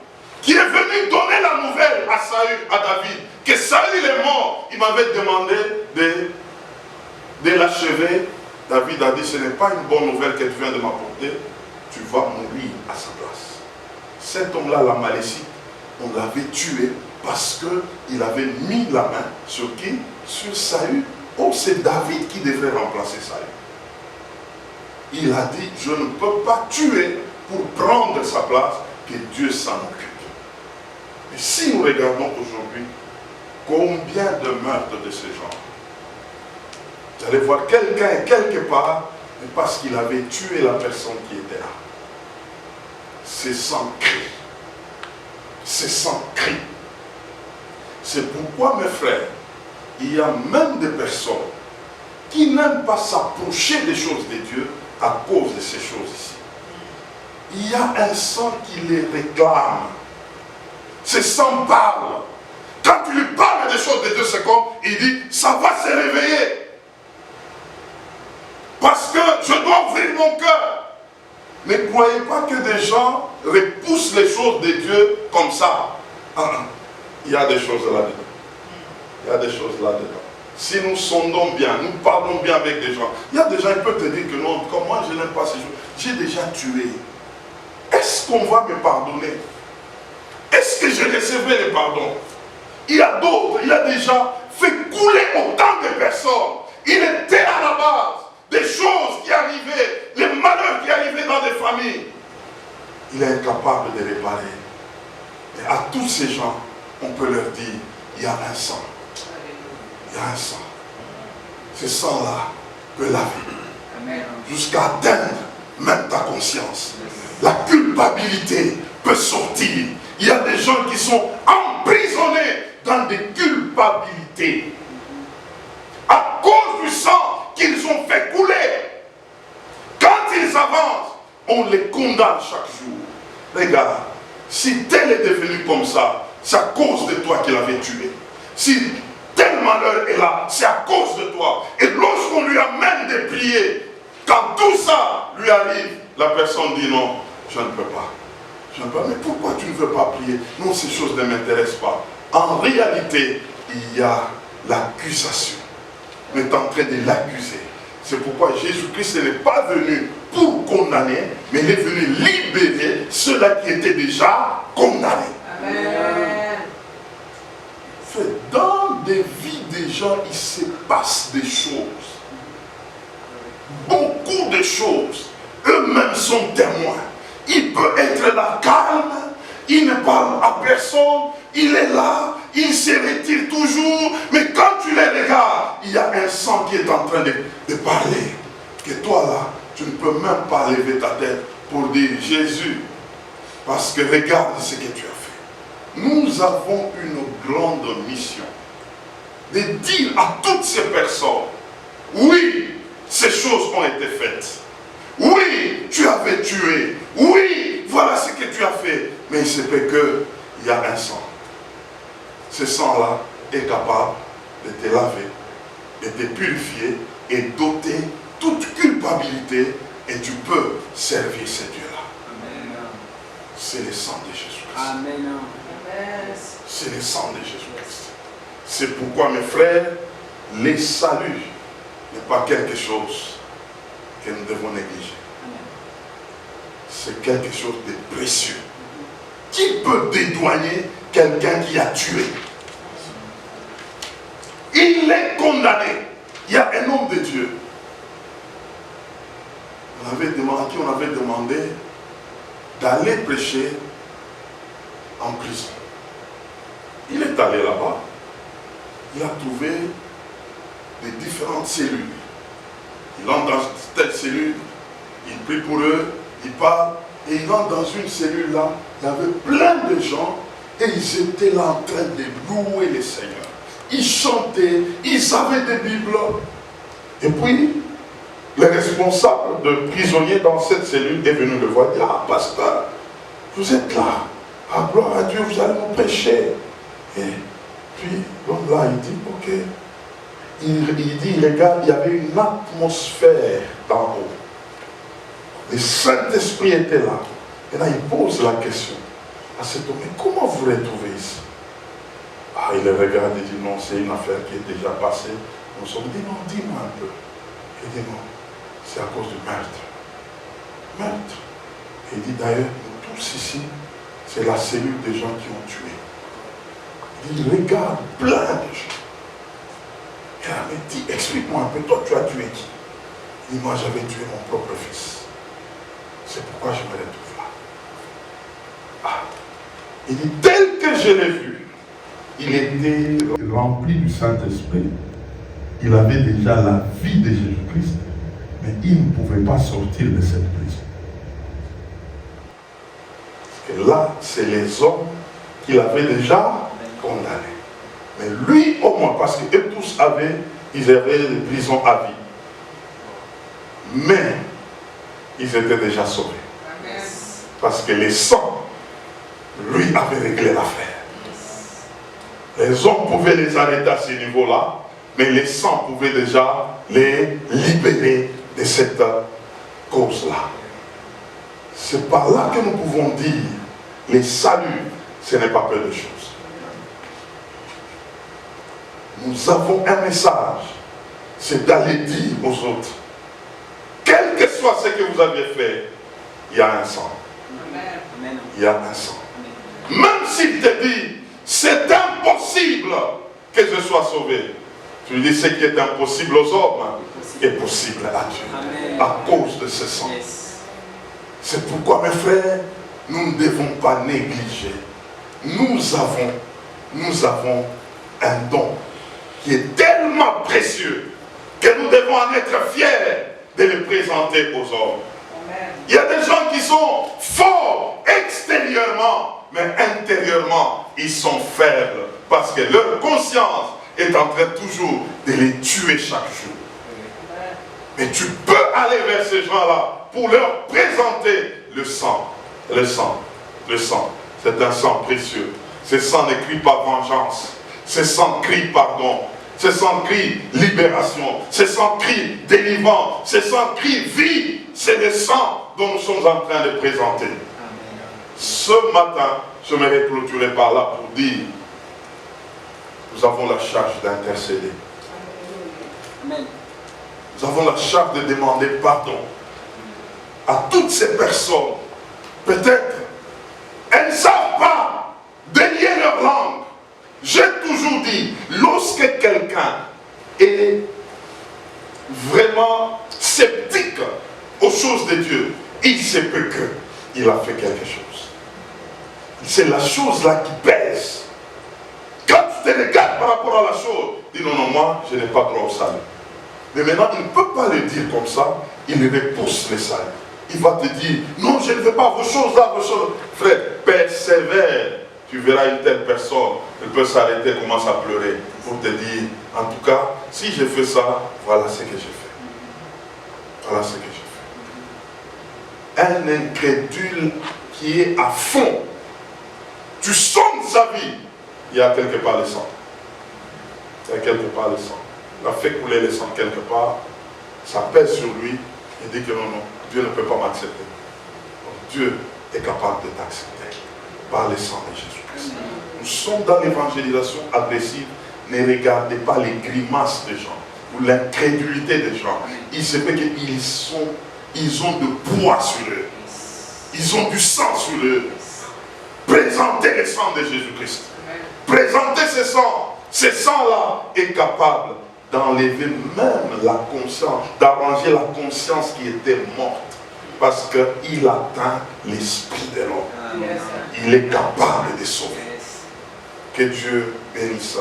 qui est venu donner la nouvelle à Saül, à David, que Saül est mort. Il m'avait demandé de l'achever. David a dit, ce n'est pas une bonne nouvelle que tu viens de m'apporter, tu vas mourir à sa place. Cet homme-là, l'Amalécite, on l'avait tué parce qu'il avait mis la main sur qui? Sur Saül. Oh, c'est David qui devrait remplacer Saül. Il a dit, je ne peux pas tuer pour prendre sa place, que Dieu s'en occupe. Et si nous regardons aujourd'hui, combien de meurtres de ce genre? Vous allez voir quelqu'un quelque part, mais parce qu'il avait tué la personne qui était là. C'est sans cri. C'est sans cri. C'est pourquoi, mes frères, il y a même des personnes qui n'aiment pas s'approcher des choses de Dieu à cause de ces choses ici. Il y a un sang qui les réclame. Ce sang parle. Quand tu lui parles des choses de Dieu, c'est comme il dit, ça va se réveiller. Parce que je dois ouvrir mon cœur. Ne croyez pas que des gens repoussent les choses de Dieu comme ça. Il y a des choses là-dedans. Il y a des choses là-dedans. Si nous sondons bien, nous parlons bien avec des gens, il y a des gens qui peuvent te dire que non, comme moi je n'aime pas ces choses. J'ai déjà tué. Est-ce qu'on va me pardonner? Est-ce que j'ai recevé le pardon? Il y a d'autres, il y a déjà fait couler autant de personnes. Il était à la base des choses qui arrivaient, les malheurs qui arrivaient dans des familles. Il est incapable de réparer. Et à tous ces gens, on peut leur dire, il y a un sang. Il y a un sang. Ce sang-là peut laver. Jusqu'à atteindre même ta conscience. La culpabilité peut sortir. Il y a des gens qui sont emprisonnés dans des culpabilités. À cause du sang qu'ils ont fait couler. Quand ils avancent, on les condamne chaque jour. Regarde, si tel est devenu comme ça, c'est à cause de toi qu'il avait tué. Si tel malheur est là, c'est à cause de toi. Et lorsqu'on lui amène des prières, quand tout ça lui arrive, la personne dit non, je ne peux pas. Je ne peux pas. Mais pourquoi tu ne veux pas prier? Non, ces choses ne m'intéressent pas. En réalité, il y a l'accusation. On est en train de l'accuser. C'est pourquoi Jésus-Christ n'est pas venu pour condamner, mais il est venu libérer ceux-là qui étaient déjà condamnés. Amen. Dans des vies des gens, il se passe des choses. Beaucoup de choses. Eux-mêmes sont témoins. Il peut être là calme, il ne parle à personne, il est là, il se retire toujours, mais quand tu les regardes, il y a un sang qui est en train de parler. Que toi là, tu ne peux même pas lever ta tête pour dire Jésus, parce que regarde ce que tu as fait. Nous avons une grande mission de dire à toutes ces personnes, oui, ces choses ont été faites. Oui, tu avais tué. Oui, voilà ce que tu as fait. Mais il se peut qu'il y a un sang. Ce sang-là est capable de te laver, de te purifier et d'ôter toute culpabilité et tu peux servir ce Dieu-là. C'est le sang de Jésus-Christ. C'est le sang de Jésus-Christ. C'est pourquoi, mes frères, les saluts n'est pas quelque chose que nous devons négliger. C'est quelque chose de précieux. Qui peut dédouaner quelqu'un qui a tué? Il est condamné. Il y a un homme de Dieu. On avait demandé d'aller prêcher en prison. Il est allé là-bas. Il a trouvé des différentes cellules. Il entre dans telle cellule, il prie pour eux, il parle, et il entre dans une cellule là, il y avait plein de gens, et ils étaient là en train de louer le Seigneur. Ils chantaient, ils avaient des Bibles. Et puis, le responsable de prisonniers dans cette cellule est venu le voir, il dit, ah pasteur, vous êtes là, ah gloire à Dieu, vous allez nous prêcher. Et puis, l'homme là, il dit, ok. Il dit, regarde, il y avait une atmosphère d'en haut. Le Saint-Esprit était là. Et là, il pose la question. à cet homme, mais comment vous retrouvez ici? Ah, il le regarde et dit, non, c'est une affaire qui est déjà passée. Nous sommes dit, non, dis-moi un peu. Il dit, non, c'est à cause du meurtre. Meurtre. Et il dit, d'ailleurs, nous tous ici, c'est la cellule des gens qui ont tué. Il regarde plein de gens. Et elle me dit, explique-moi un peu, toi tu as tué qui? Il dit, moi j'avais tué mon propre fils. C'est pourquoi je me retrouve là. Ah. Il dit, tel que je l'ai vu, il était rempli du Saint-Esprit. Il avait déjà la vie de Jésus-Christ, mais il ne pouvait pas sortir de cette prison. Parce que là, c'est les hommes qu'il avait déjà condamnés. Mais lui au moins, parce qu'eux tous ils avaient des prisons à vie. Mais ils étaient déjà sauvés. Parce que les sangs, lui avait réglé l'affaire. Les hommes pouvaient les arrêter à ce niveau-là, mais les sangs pouvaient déjà les libérer de cette cause-là. C'est par là que nous pouvons dire, les saluts, ce n'est pas peu de choses. Nous avons un message, c'est d'aller dire aux autres, quel que soit ce que vous avez fait, il y a un sang. Amen. Il y a un sang. Amen. Même s'il te dit, c'est impossible que je sois sauvé. Tu lui dis, ce qui est impossible aux hommes est possible à Dieu. Amen. À cause de ce sang. Yes. C'est pourquoi, mes frères, nous ne devons pas négliger. Nous avons un don qui est tellement précieux que nous devons en être fiers de le présenter aux hommes. Amen. Il y a des gens qui sont forts extérieurement, mais intérieurement, ils sont faibles parce que leur conscience est en train toujours de les tuer chaque jour. Amen. Mais tu peux aller vers ces gens-là pour leur présenter le sang. Le sang. Le sang. C'est un sang précieux. Ce sang ne crie pas vengeance. Ce sang crie pardon. Ce sang crie libération. Ce sang crie délivrance. Ce sang crie vie. C'est le sang dont nous sommes en train de présenter. Amen. Ce matin, je me clôturer par là pour dire, nous avons la charge d'intercéder. Nous avons la charge de demander pardon à toutes ces personnes. Peut-être, elles ne savent pas délier leur langue. J'ai toujours dit, lorsque quelqu'un est vraiment sceptique aux choses de Dieu, il se peut qu'il a fait quelque chose. C'est la chose là qui pèse. Quand tu te regardes par rapport à la chose, dis non, non, moi, je n'ai pas droit au salut. Mais maintenant, il ne peut pas le dire comme ça, il repousse le salut. Il va te dire, non, je ne veux pas vos choses là, vos choses. Frère, persévère. Tu verras une telle personne, elle peut s'arrêter, commence à pleurer pour te dire, en tout cas, si je fais ça, voilà ce que j'ai fait. Voilà ce que j'ai fait. Un incrédule qui est à fond, tu sonnes sa vie, il y a quelque part le sang. Il y a quelque part le sang. Il a fait couler le sang quelque part, ça pèse sur lui, il dit que non, non, Dieu ne peut pas m'accepter. Donc Dieu est capable de t'accepter par le sang de Jésus-Christ. Nous sommes dans l'évangélisation agressive. Ne regardez pas les grimaces des gens ou l'incrédulité des gens. Il se fait qu'ils ont de poids sur eux. Ils ont du sang sur eux. Présentez le sang de Jésus-Christ. Présentez ce sang. Ce sang-là est capable d'enlever même la conscience, d'arranger la conscience qui était morte. Parce qu'il atteint l'esprit de l'homme. Il est capable de sauver. Que Dieu bénisse ça.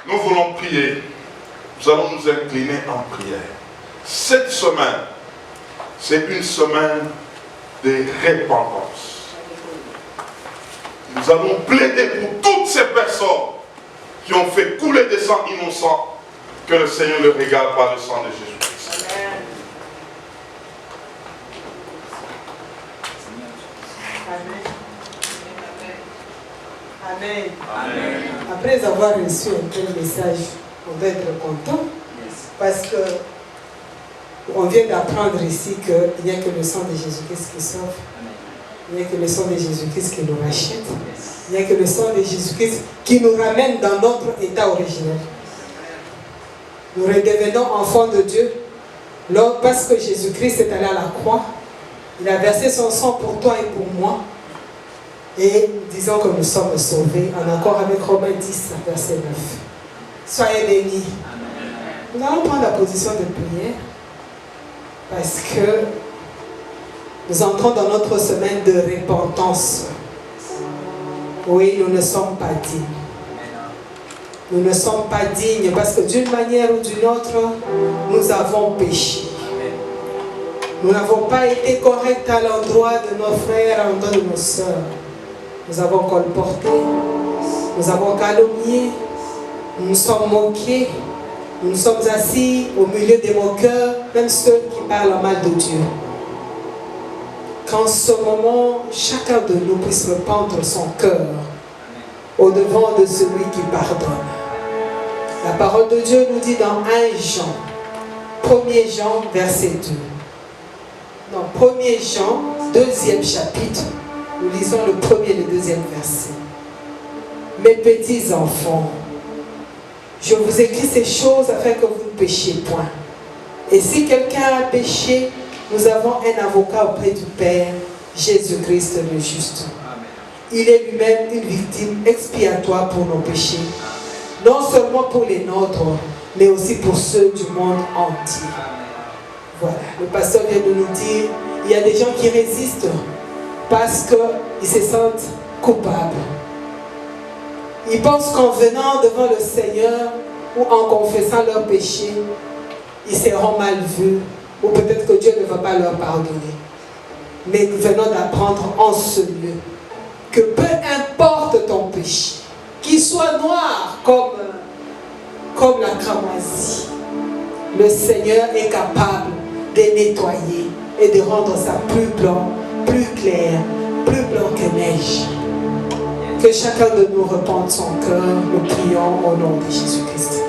Nous voulons prier. Nous allons nous incliner en prière. Cette semaine, c'est une semaine de repentance. Nous allons plaider pour toutes ces personnes qui ont fait couler des sangs innocents, que le Seigneur le regarde par le sang de Jésus-Christ. Amen. Amen. Après avoir reçu un tel message, on va être content. Yes. Parce que on vient d'apprendre ici qu'il n'y a que le sang de Jésus-Christ qui sauve. Il n'y a que le sang de Jésus-Christ qui nous rachète. Il n'y a que le sang de Jésus-Christ qui nous ramène dans notre état originel. Nous redevenons enfants de Dieu. Parce que Jésus-Christ est allé à la croix, il a versé son sang pour toi et pour moi. Et disons que nous sommes sauvés, en accord avec Romains 10, verset 9. Soyez bénis. Nous allons prendre la position de prière parce que nous entrons dans notre semaine de repentance. Oui, nous ne sommes pas dignes. Nous ne sommes pas dignes parce que d'une manière ou d'une autre, nous avons péché. Nous n'avons pas été corrects à l'endroit de nos frères, à l'endroit de nos sœurs. Nous avons colporté, nous avons calomnié, nous nous sommes moqués, nous nous sommes assis au milieu des moqueurs, même ceux qui parlent mal de Dieu. Qu'en ce moment, chacun de nous puisse rependre son cœur au devant de celui qui pardonne. La parole de Dieu nous dit dans 1 Jean, 1er Jean, verset 2. Dans 1er Jean, 2e chapitre, nous lisons le 1er et le 2e verset. Mes petits enfants, je vous écris ces choses afin que vous ne péchiez point. Et si quelqu'un a péché, nous avons un avocat auprès du Père, Jésus-Christ le juste. Il est lui-même une victime expiatoire pour nos péchés, non seulement pour les nôtres, mais aussi pour ceux du monde entier. Voilà, le pasteur vient de nous dire, il y a des gens qui résistent parce qu'ils se sentent coupables. Ils pensent qu'en venant devant le Seigneur ou en confessant leurs péchés, ils seront mal vus ou peut-être que Dieu ne va pas leur pardonner. Mais nous venons d'apprendre en ce lieu que peu importe ton péché, qu'il soit noir comme la cramoisie, le Seigneur est capable de nettoyer et de rendre ça plus blanc, plus clair, plus blanc que neige. Que chacun de nous repente son cœur, nous prions au nom de Jésus-Christ.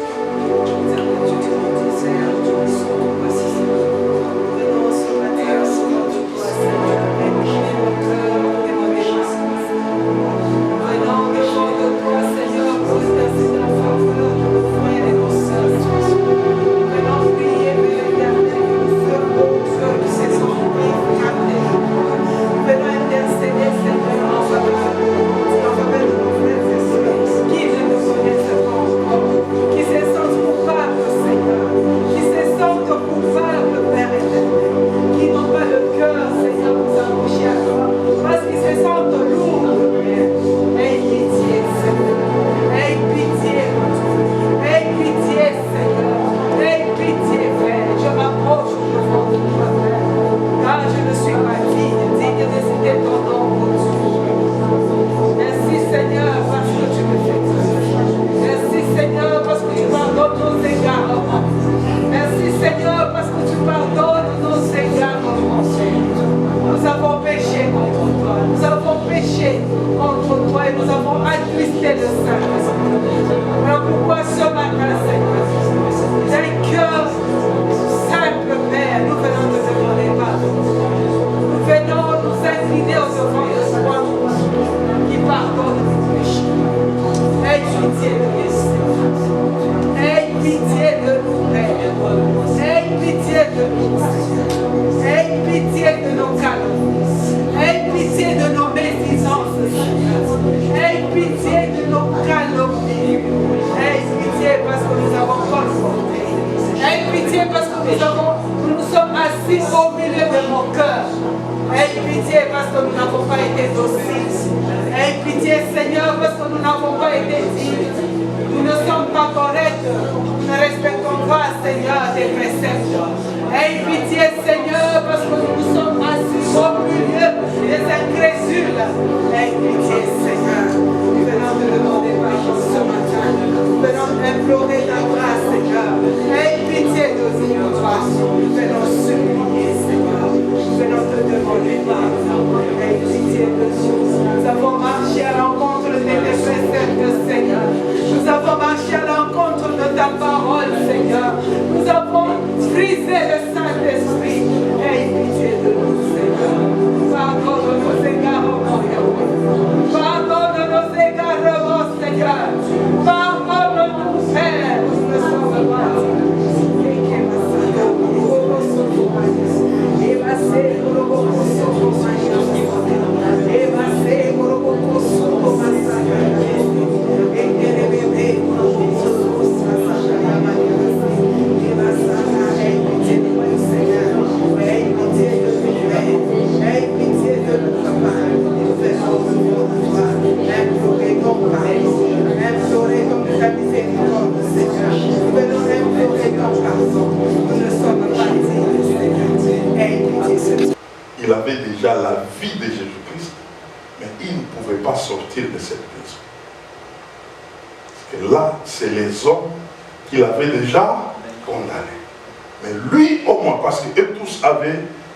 Nous avons marché à l'encontre de ta parole, Seigneur. Nous avons Remplissez le Saint-Esprit. Aie pitié de nous, Seigneur. Pardonne nos égards, mon Dieu. Pardonne nos égards, mon Seigneur. Pardonne-nous, Père. Nous ne sommes pas. Il avait déjà la vie de Jésus-Christ, mais il ne pouvait pas sortir de cette prison. Parce que là, c'est les hommes qu'il avait déjà condamnés. Mais lui au moins, parce qu'eux tous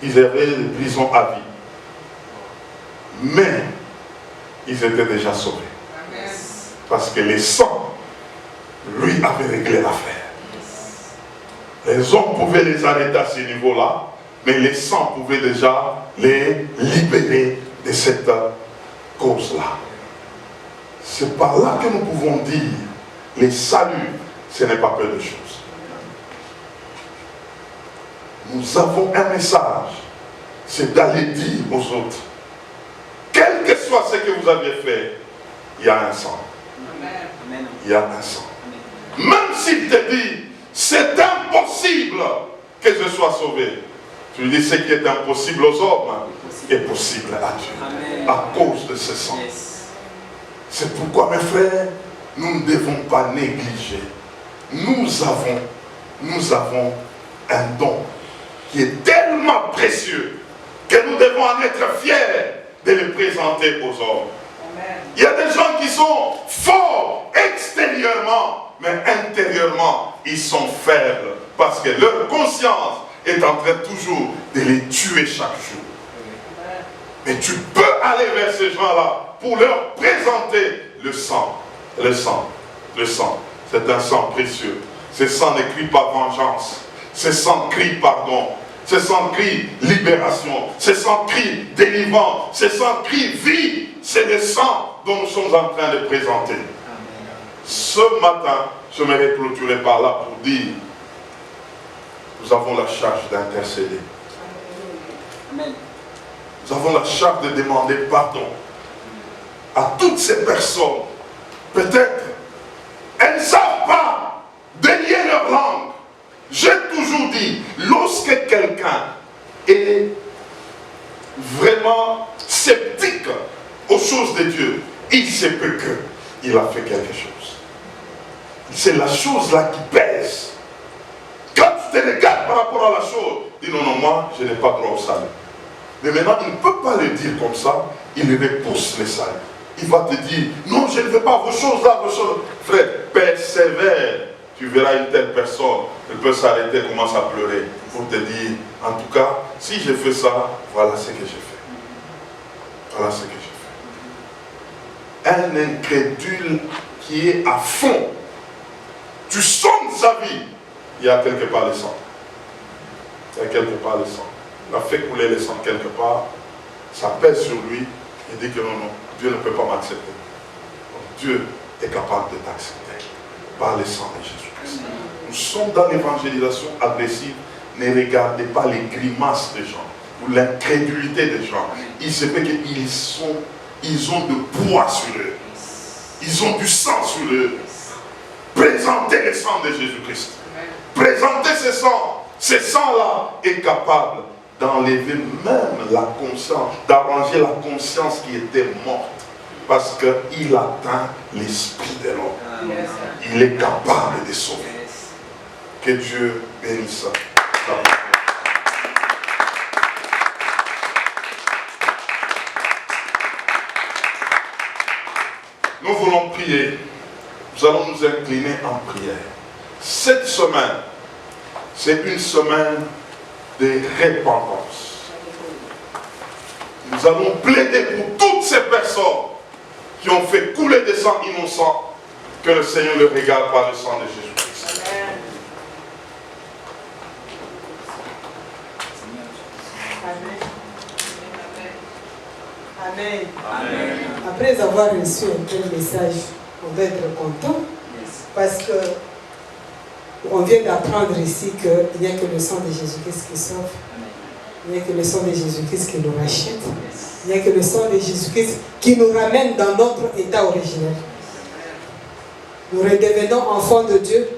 ils avaient des prisons à vie. Mais ils étaient déjà sauvés. Parce que les sangs, lui, avait réglé l'affaire. Les hommes pouvaient les arrêter à ce niveau-là, mais les sangs pouvaient déjà les libérer de cette cause-là. C'est par là que nous pouvons dire, les saluts, ce n'est pas peu de choses. Nous avons un message, c'est d'aller dire aux autres, quel que soit ce que vous avez fait, il y a un sang. Amen. Il y a un sang. Même s'il te dit, c'est impossible que je sois sauvé. Tu lui dis, ce qui est impossible aux hommes est possible à Dieu. Amen. À cause de ce sang. Yes. C'est pourquoi, mes frères, nous ne devons pas négliger. Nous avons un don qui est tellement précieux que nous devons en être fiers de le présenter aux hommes. Amen. Il y a des gens qui sont forts extérieurement, mais intérieurement, ils sont faibles parce que leur conscience est en train toujours de les tuer chaque jour. Mais tu peux aller vers ces gens-là pour leur présenter le sang. Le sang. Le sang. C'est un sang précieux. Ce sang ne crie pas vengeance. Ce sang crie pardon. Ce sang crie libération. Ce sang crie délivrance. Ce sang crie vie. C'est le sang dont nous sommes en train de présenter. Ce matin, je me clôturer par là pour dire, nous avons la charge d'intercéder. Amen. Nous avons la charge de demander pardon à toutes ces personnes. Peut-être, elles ne savent pas délier leur langue. J'ai toujours dit, lorsque quelqu'un est vraiment sceptique aux choses de Dieu, il se peut qu'il a fait quelque chose. C'est la chose là qui pèse. Quand tu te regardes par rapport à la chose, dis non, non, moi, je n'ai pas droit au salut. Mais maintenant, il ne peut pas le dire comme ça, il repousse les saluts. Il va te dire, non, je ne veux pas vos choses là, vos choses. Frère, persévère. Tu verras une telle personne, elle peut s'arrêter, commence à pleurer pour te dire, en tout cas, si je fais ça, voilà ce que j'ai fait. Voilà ce que j'ai fait. Un incrédule qui est à fond, tu sonnes sa vie, il y a quelque part le sang. Il y a quelque part le sang. Il a fait couler le sang quelque part, ça pèse sur lui, il dit que non, non, Dieu ne peut pas m'accepter. Donc Dieu est capable de t'accepter par le sang de Jésus-Christ. Nous sommes dans l'évangélisation agressive, ne regardez pas les grimaces des gens ou l'incrédulité des gens. Il se fait qu'ils ont de poids sur eux. Ils ont du sang sur eux. Présentez le sang de Jésus-Christ. Présentez ce sang. Ce sang-là est capable d'enlever même la conscience, d'arranger la conscience qui était morte. Parce qu'il atteint l'esprit de l'homme. Il est capable de sauver. Que Dieu bénisse. Nous voulons prier. Nous allons nous incliner en prière. Cette semaine, c'est une semaine de repentance. Nous allons plaider pour toutes ces personnes qui ont fait couler des sangs innocents, que le Seigneur le regarde par le sang de Jésus-Christ. Amen. Amen. Après avoir reçu un tel message, on doit être content parce que on vient d'apprendre ici qu'il n'y a que le sang de Jésus-Christ qui sauve. Il n'y a que le sang de Jésus-Christ qui nous rachète. Il n'y a que le sang de Jésus-Christ qui nous ramène dans notre état originel. Nous redevenons enfants de Dieu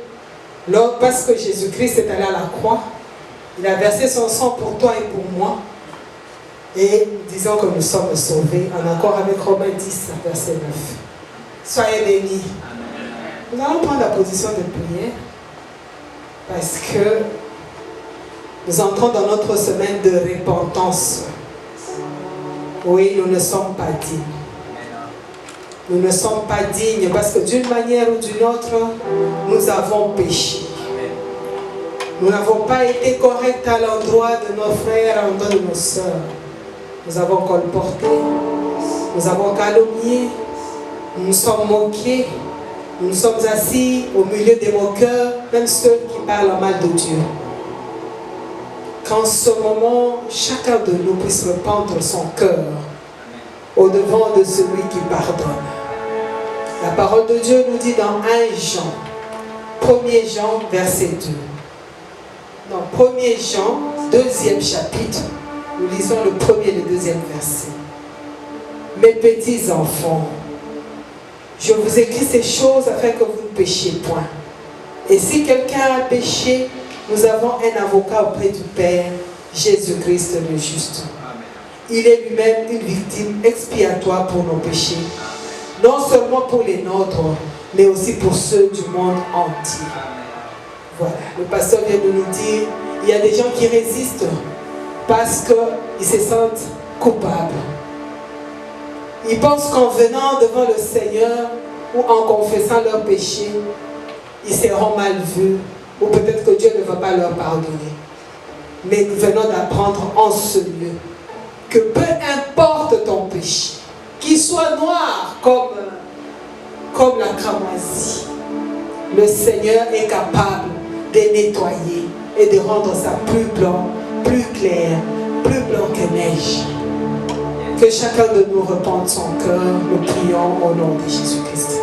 parce que Jésus-Christ est allé à la croix. Il a versé son sang pour toi et pour moi. Et disons que nous sommes sauvés en accord avec Romains 10, verset 9. Soyez bénis. Nous allons prendre la position de prière parce que nous entrons dans notre semaine de repentance. Oui, nous ne sommes pas dignes. Nous ne sommes pas dignes parce que d'une manière ou d'une autre, nous avons péché. Nous n'avons pas été corrects à l'endroit de nos frères, à l'endroit de nos sœurs. Nous avons colporté, nous avons calomnié, nous nous sommes moqués, nous nous sommes assis au milieu des moqueurs, même ceux qui parlent mal de Dieu. Qu'en ce moment, chacun de nous puisse rependre son cœur au devant de celui qui pardonne. La parole de Dieu nous dit dans 1 Jean, 1er Jean, verset 2. Dans 1er Jean, 2e chapitre, nous lisons le 1er et le 2e verset. Mes petits enfants, je vous écris ces choses afin que vous ne péchiez point. Et si quelqu'un a péché, nous avons un avocat auprès du Père, Jésus-Christ le juste. Il est lui-même une victime expiatoire pour nos péchés, non seulement pour les nôtres, mais aussi pour ceux du monde entier. Voilà, le pasteur vient de nous dire, il y a des gens qui résistent parce qu'ils se sentent coupables. Ils pensent qu'en venant devant le Seigneur ou en confessant leurs péchés, ils seront mal vus ou peut-être que Dieu ne va pas leur pardonner. Mais nous venons d'apprendre en ce lieu que peu importe ton péché, qu'il soit noir comme la cramoisie, le Seigneur est capable de nettoyer et de rendre ça plus blanc, plus clair, plus blanc que neige. Que chacun de nous repente son cœur, nous prions au nom de Jésus-Christ.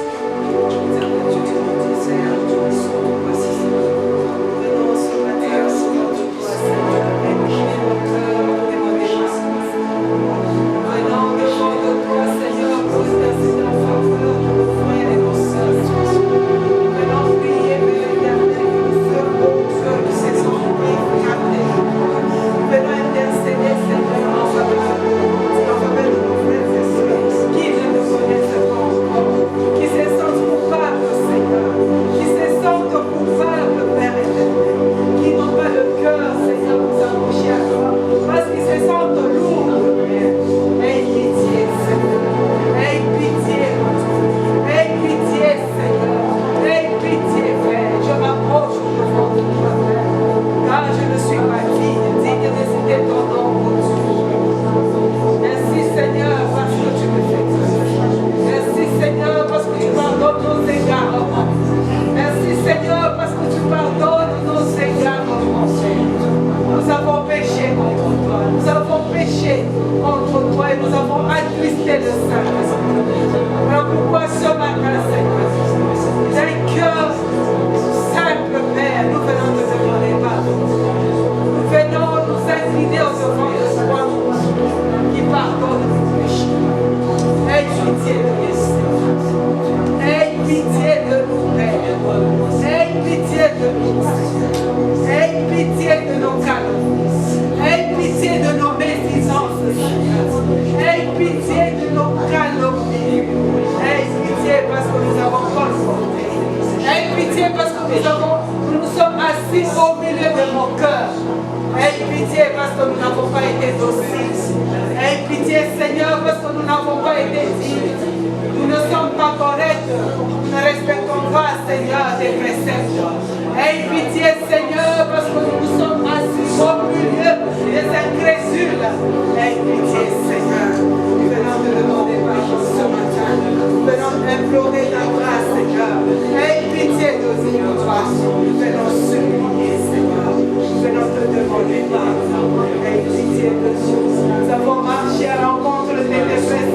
Nous avons marché à l'encontre des dépressions.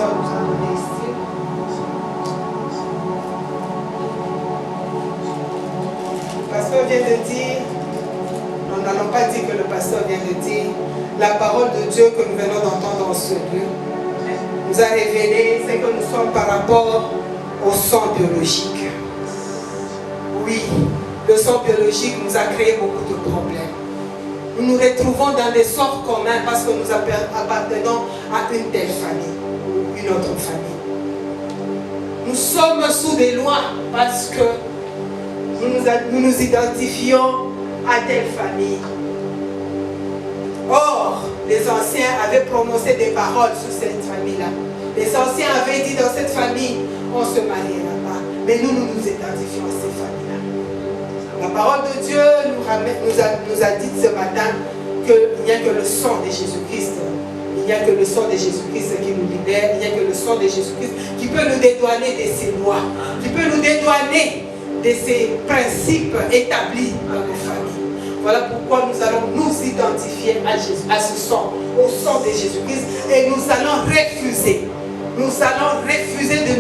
pasteur nous a donné ici. Le pasteur vient de dire, nous n'allons pas dire que le pasteur vient de dire, la parole de Dieu que nous venons d'entendre dans ce lieu nous a révélé ce que nous sommes par rapport au sang biologique. Oui, le sang biologique nous a créé beaucoup de problèmes. Nous nous retrouvons dans des sorts communs parce que nous appartenons à une telle famille ou une autre famille. Nous sommes sous des lois parce que nous nous identifions à telle famille. Or, les anciens avaient prononcé des paroles sur cette famille-là. Les anciens avaient dit dans cette famille, on ne se mariera pas. Mais nous nous identifions à ces familles-là. La parole de Dieu nous a dit ce matin qu'il n'y a que le sang de Jésus-Christ. Il n'y a que le sang de Jésus-Christ qui nous libère. Il n'y a que le sang de Jésus-Christ qui peut nous dédouaner de ces lois, qui peut nous dédouaner de ces principes établis dans nos familles. Voilà pourquoi nous allons nous identifier à ce sang, au sang de Jésus-Christ, et nous allons refuser de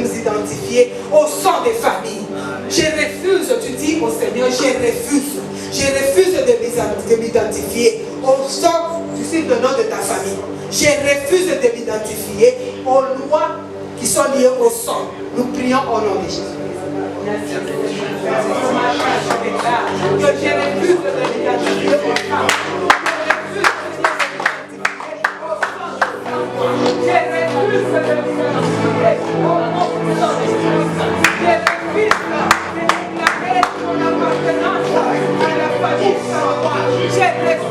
nous identifier au sang des familles. Je refuse, tu dis au Seigneur, je refuse de m'identifier au sang, tu sais le nom de ta famille. Je refuse de m'identifier aux lois qui sont liées au sang. Nous prions au nom de Jésus. Que je refuse de m'identifier au sang. Je refuse de m'identifier au nom de Jésus. Je refuse de déclarer mon appartenance à la famille sans moi. Je refuse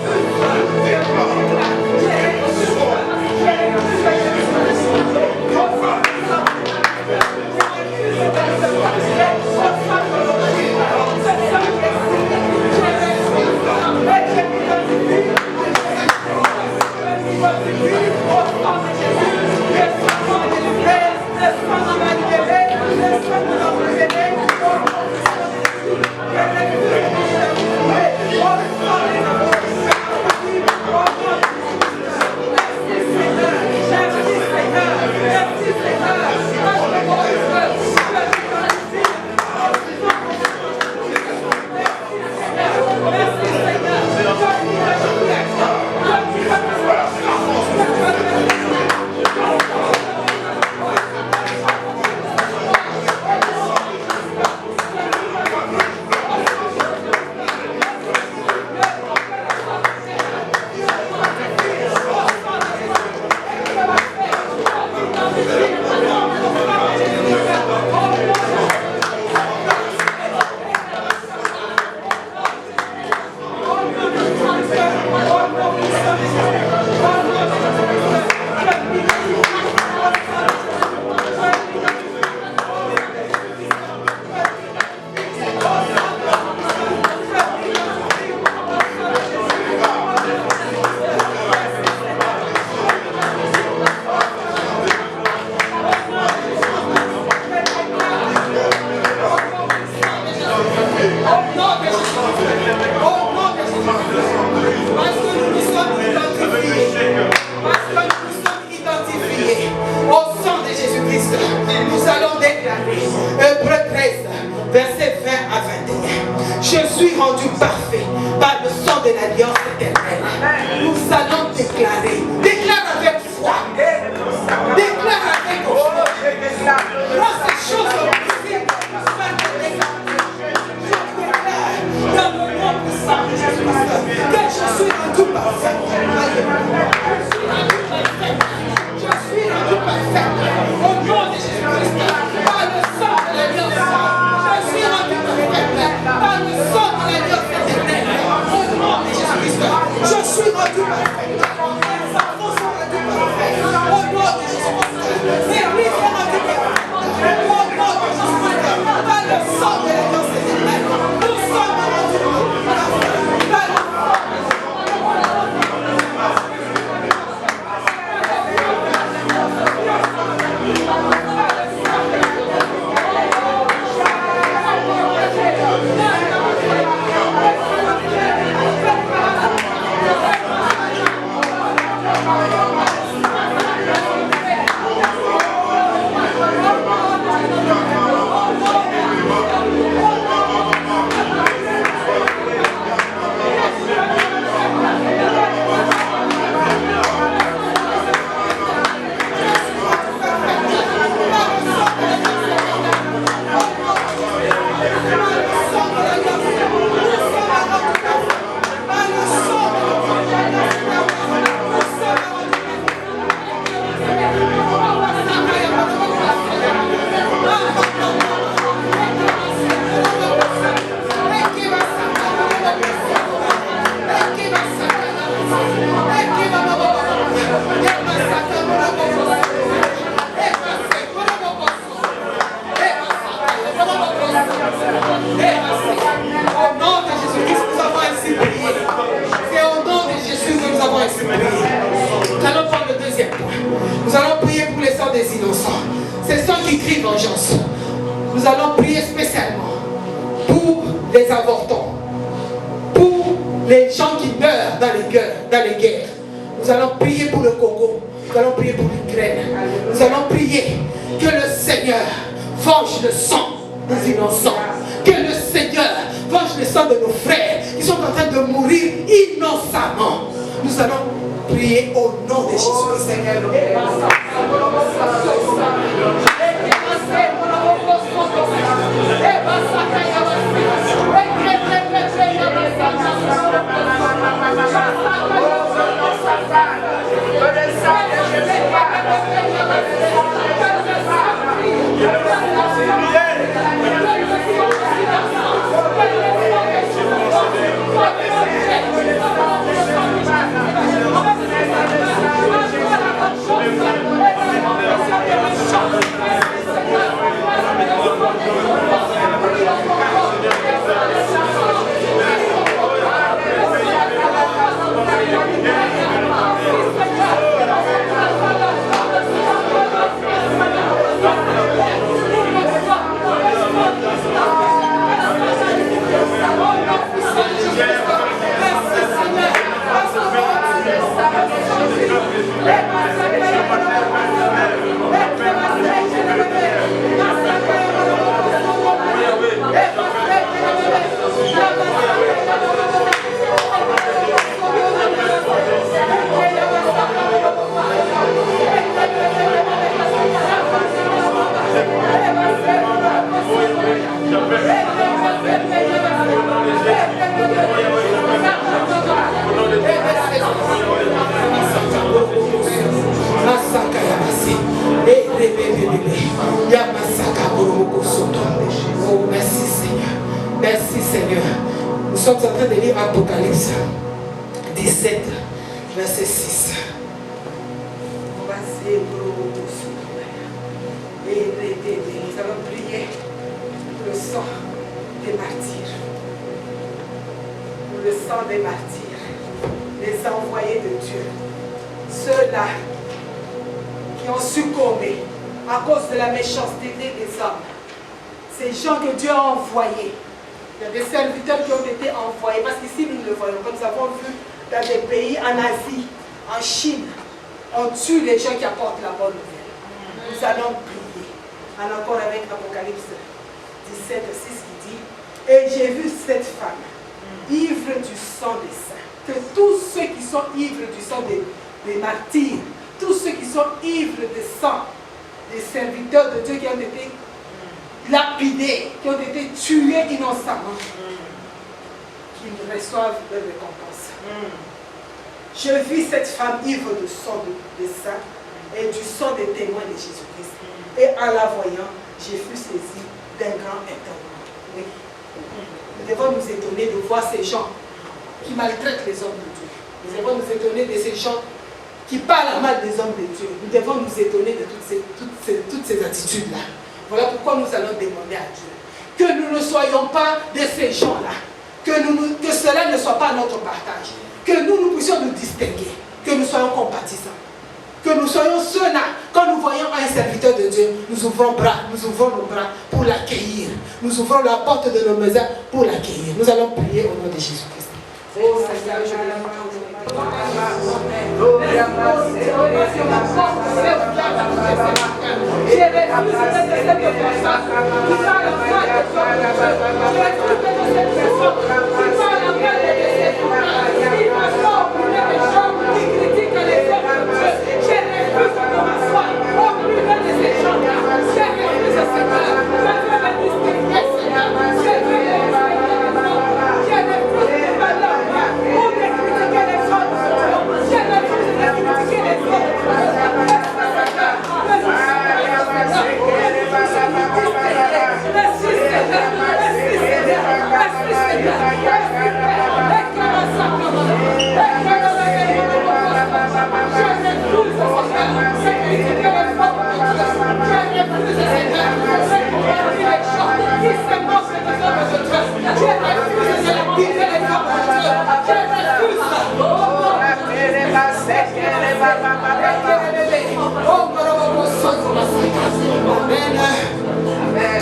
prier. Nous allons prendre le deuxième point. Nous allons prier pour les sangs des innocents. Ces sangs qui crient vengeance. Nous allons prier spécialement pour les avortants, pour les gens qui meurent dans les guerres. Nous allons prier pour le Congo. Nous allons prier pour l'Ukraine. Nous allons prier que le Seigneur venge le sang des innocents. Que le Seigneur venge le sang de nos frères qui sont en train de mourir innocemment. Nous allons prier au nom de Jésus. Oh, merci Seigneur. Merci Seigneur. Nous sommes en train de lire Apocalypse 17, verset 6. Nous allons prier pour le sang des martyrs. Pour le sang des martyrs. Les envoyés de Dieu. Ceux-là qui ont succombé à cause de la méchanceté des hommes. Ces gens que Dieu a envoyés. Il y a des serviteurs qui ont été envoyés. Parce qu'ici, nous le voyons. Comme nous avons vu dans des pays en Asie, en Chine, on tue les gens qui apportent la bonne nouvelle. Nous allons prier. En accord avec Apocalypse 17, 6 qui dit: et j'ai vu cette femme, ivre du sang des saints. Que tous ceux qui sont ivres du sang des martyrs, tous ceux qui sont ivres de sang, des serviteurs de Dieu qui ont été lapidés, qui ont été tués innocemment, qu'ils reçoivent leur récompense. Je vis cette femme ivre de sang des saints et du sang des témoins de Jésus-Christ. Et en la voyant, j'ai fui saisi d'un grand étonnement. Oui. Nous devons nous étonner de voir ces gens qui maltraitent les hommes de Dieu. Nous devons nous étonner de ces gens qui parlent mal des hommes de Dieu. Nous devons nous étonner de toutes ces attitudes-là. Voilà pourquoi nous allons demander à Dieu que nous ne soyons pas de ces gens-là, que cela ne soit pas notre partage, que nous puissions nous distinguer, que nous soyons compatissants, que nous soyons ceux-là, quand nous voyons un serviteur de Dieu, nous ouvrons nos bras pour l'accueillir, nous ouvrons la porte de nos maisons pour l'accueillir. Nous allons prier au nom de Jésus-Christ. Oh Seigneur, je Merci,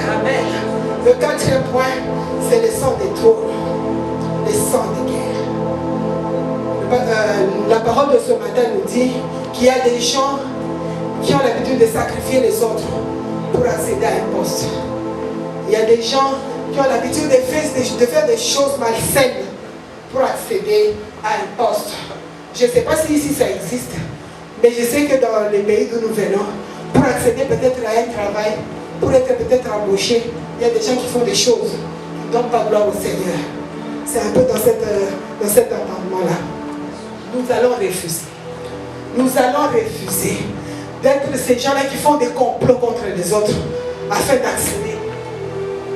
Amen. Le quatrième point, c'est le sang des trônes, le sang des guerres. La parole de ce matin nous dit qu'il y a des gens qui ont l'habitude de sacrifier les autres pour accéder à un poste. Il y a des gens qui ont l'habitude de faire des choses malsaines pour accéder à un poste. Je ne sais pas si ici ça existe, mais je sais que dans les pays d'où nous venons, pour accéder peut-être à un travail, pour être peut-être embauché, il y a des gens qui font des choses qui ne donnent pas gloire au Seigneur. C'est un peu dans cet entendement-là. Nous allons refuser. Nous allons refuser d'être ces gens-là qui font des complots contre les autres afin d'accéder.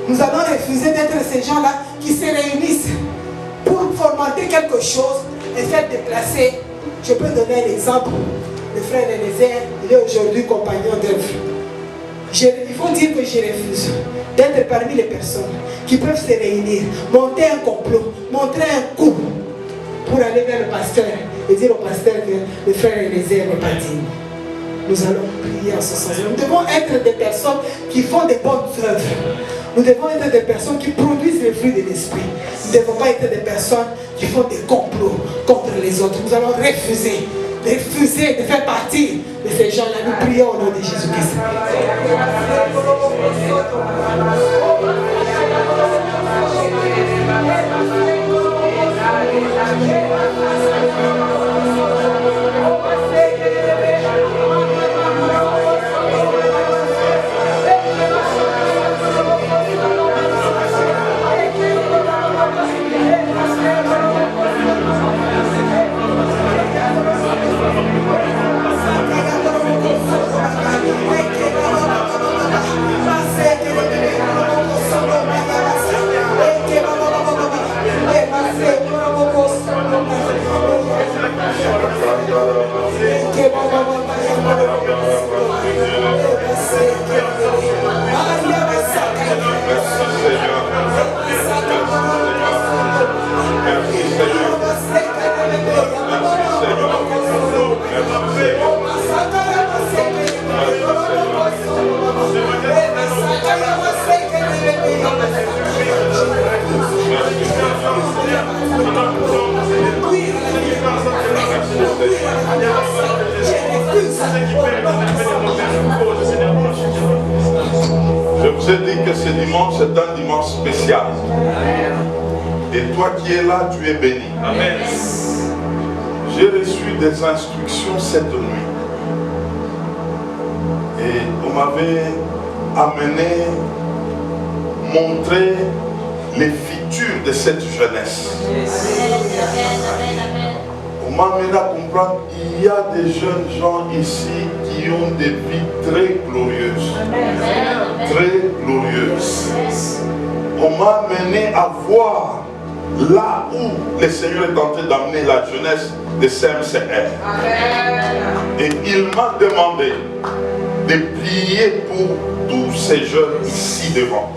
Nous allons refuser d'être ces gens-là qui se réunissent pour fomenter quelque chose et faire déplacer. Je peux donner un exemple. Le frère Eliezer, il est aujourd'hui compagnon d'œuvre. Il faut dire que je refuse d'être parmi les personnes qui peuvent se réunir, monter un complot, montrer un coup pour aller vers le pasteur et dire au pasteur que le frère Eliezer n'est pas digne. Nous allons prier en ce sens. Nous devons être des personnes qui font des bonnes œuvres. Nous devons être des personnes qui produisent les fruits de l'esprit. Nous ne devons pas être des personnes qui font des complots contre les autres. Nous allons refuser de faire partie de ces gens-là. Nous prions au nom de Jésus-Christ. Je vous ai dit que ce dimanche est un dimanche spécial. Et toi qui es là, tu es béni. Amen. J'ai reçu des instructions cette nuit. Et on m'avait amené montrer les futurs de cette jeunesse. On m'a amené à comprendre qu'il y a des jeunes gens ici qui ont des vies très glorieuses. Très glorieuses. On m'a amené à voir là où le Seigneur est en train d'amener la jeunesse de CMCR. Et il m'a demandé de prier pour tous ces jeunes ici devant.